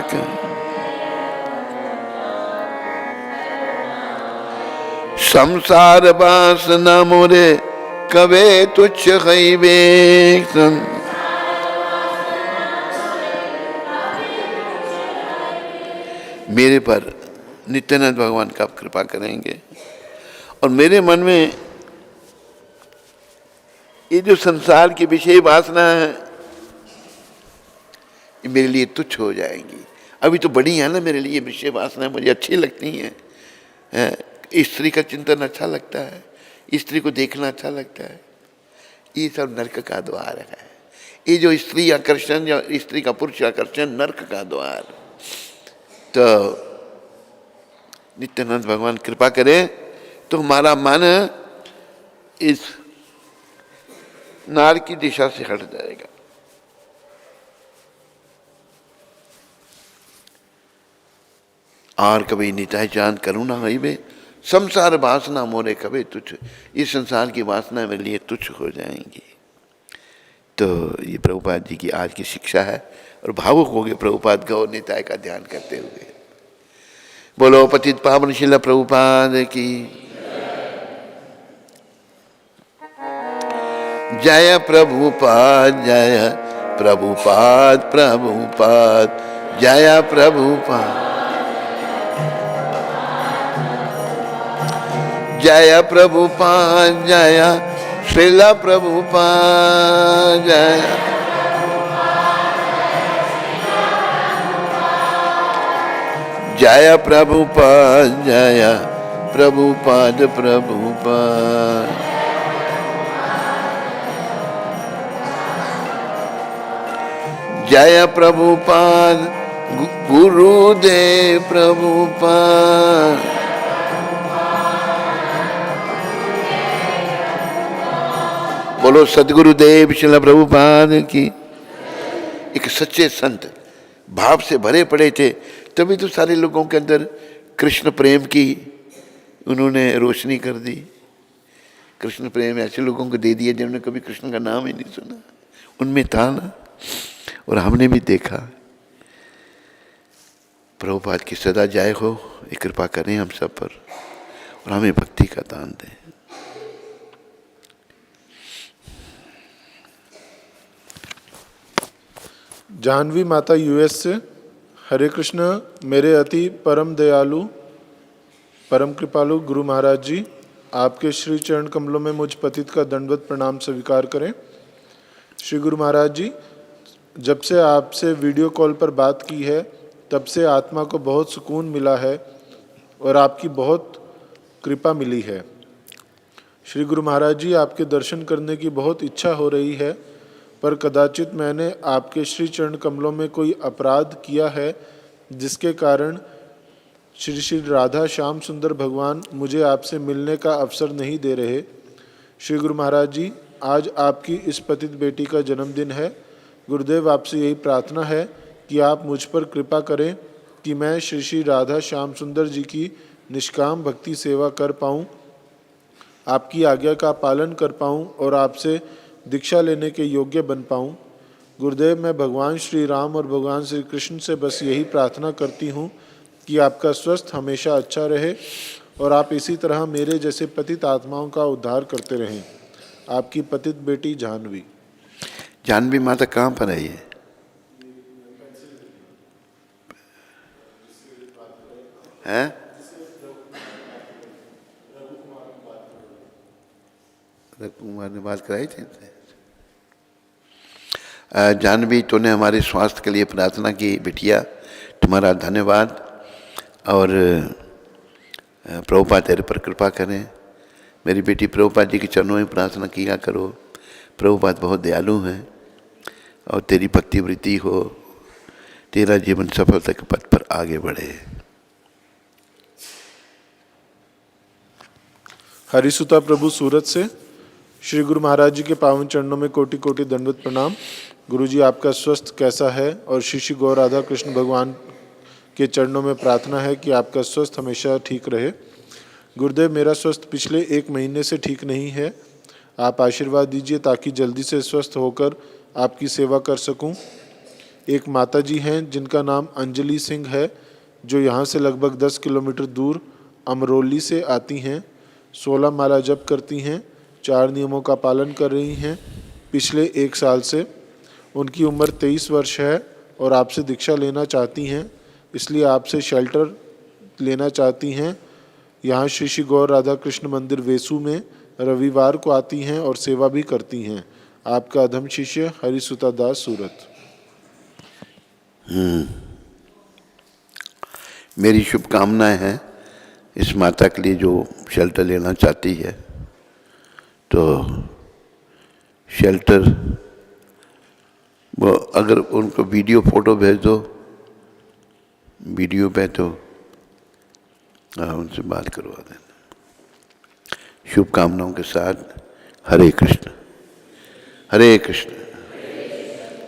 संसार वासना मोरे कबे तुच्छ हईवे। मेरे पर नित्यानंद भगवान का आप कृपा करेंगे और मेरे मन में ये जो संसार की विषय वासना है ये मेरे लिए तुच्छ हो जाएंगी। अभी तो बड़ी है ना मेरे लिए विषय वासना, मुझे अच्छी लगती हैं। स्त्री का चिंतन अच्छा लगता है, स्त्री को देखना अच्छा लगता है। ये सब नरक का द्वार है। ये जो स्त्री आकर्षण या स्त्री का पुरुष आकर्षण नरक का द्वार। तो नित्यानंद भगवान कृपा करें तो हमारा मन इस नार की दिशा से हट जाएगा। आर कभी निताय चांद करुणा हईवे संसार वासना मोरे कभी तुच्छ। इस संसार की वासना मेरे लिए तुच्छ हो जाएंगी। तो ये प्रभुपाद जी की आज की शिक्षा है और भावुक हो गए प्रभुपाद गौर निताय का ध्यान करते हुए। बोलो पतित पावन शिला प्रभुपाद की। जय प्रभुपाद जय प्रभुपाद प्रभुपाद जय प्रभुपाद जय प्रभुपाद जय श्रील प्रभुपाद जय जय प्रभुपाद जय प्रभुपाद प्रभुपाद जय प्रभुपाद गुरुदेव प्रभुपाद बोलो सद्गुरुदेव श्रील प्रभुपाद की। एक सच्चे संत भाव से भरे पड़े थे, तभी तो सारे लोगों के अंदर कृष्ण प्रेम की उन्होंने रोशनी कर दी। कृष्ण प्रेम ऐसे लोगों को दे दिया जिन्होंने कभी कृष्ण का नाम ही नहीं सुना, उनमें था ना। और हमने भी देखा। प्रभुपाद की सदा जय हो, ये कृपा करें हम सब पर और हमें भक्ति का दान दें। जानवी माता यूएस से, हरे कृष्ण। मेरे अति परम दयालु परम कृपालु गुरु महाराज जी, आपके श्री चरण कमलों में मुझ पतित का दंडवत प्रणाम स्वीकार करें। श्री गुरु महाराज जी, जब से आपसे वीडियो कॉल पर बात की है तब से आत्मा को बहुत सुकून मिला है और आपकी बहुत कृपा मिली है। श्री गुरु महाराज जी, आपके दर्शन करने की बहुत इच्छा हो रही है, पर कदाचित मैंने आपके श्री चरण कमलों में कोई अपराध किया है जिसके कारण श्री श्री राधा श्याम सुंदर भगवान मुझे आपसे मिलने का अवसर नहीं दे रहे। श्री गुरु महाराज जी, आज आपकी इस पतित बेटी का जन्मदिन है। गुरुदेव, आपसे यही प्रार्थना है कि आप मुझ पर कृपा करें कि मैं श्री श्री राधा श्याम सुंदर जी की निष्काम भक्ति सेवा कर पाऊँ, आपकी आज्ञा का पालन कर पाऊँ और आपसे दीक्षा लेने के योग्य बन पाऊँ। गुरुदेव, मैं भगवान श्री राम और भगवान श्री कृष्ण से बस यही प्रार्थना करती हूँ कि आपका स्वास्थ्य हमेशा अच्छा रहे और आप इसी तरह मेरे जैसे पतित आत्माओं का उद्धार करते रहें। आपकी पतित बेटी जानवी। जानवी माता कहाँ पर है ये? हैं? रघुकुमार ने बात कराई थी। जानवी, तूने हमारे स्वास्थ्य के लिए प्रार्थना की। बिटिया, तुम्हारा धन्यवाद। और प्रभुपाद तेरे पर कृपा करें। मेरी बेटी, प्रभुपाद जी के चरणों में प्रार्थना किया करो। प्रभुपाद बहुत दयालु हैं और तेरी भक्ति वृद्धि हो, तेरा जीवन सफलता के पथ पर आगे बढ़े। हरिसुता प्रभु सूरत से, श्री गुरु महाराज जी के पावन चरणों में कोटि कोटि दंडवत प्रणाम। गुरु जी, आपका स्वस्थ कैसा है? और श्री श्री गौर राधा कृष्ण भगवान के चरणों में प्रार्थना है कि आपका स्वस्थ हमेशा ठीक रहे। गुरुदेव, मेरा स्वस्थ पिछले 1 महीने से ठीक नहीं है। आप आशीर्वाद दीजिए ताकि जल्दी से स्वस्थ होकर आपकी सेवा कर सकूं। एक माता जी हैं जिनका नाम अंजलि सिंह है, जो यहाँ से लगभग 10 किलोमीटर दूर अमरोली से आती हैं। 16 माला जप करती हैं, 4 नियमों का पालन कर रही हैं पिछले 1 साल से। उनकी उम्र 23 वर्ष है और आपसे दीक्षा लेना चाहती हैं, इसलिए आपसे शेल्टर लेना चाहती हैं। यहाँ श्री श्री गौर राधा कृष्ण मंदिर वेसू में रविवार को आती हैं और सेवा भी करती हैं। आपका अधम शिष्य हरिसुता दास, सूरत। मेरी शुभकामनाएं हैं इस माता के लिए जो शेल्टर लेना चाहती है। तो शेल्टर, वो अगर उनको वीडियो फोटो भेज दो, वीडियो पे तो उनसे बात करवा देना। शुभकामनाओं के साथ हरे कृष्ण हरे कृष्ण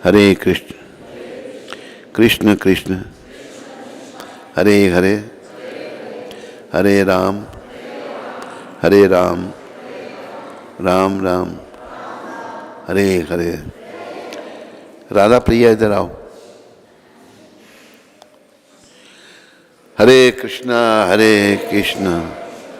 हरे कृष्ण कृष्ण कृष्ण हरे हरे हरे राम राम राम हरे हरे। राधा प्रिया, इधर आओ। हरे कृष्णा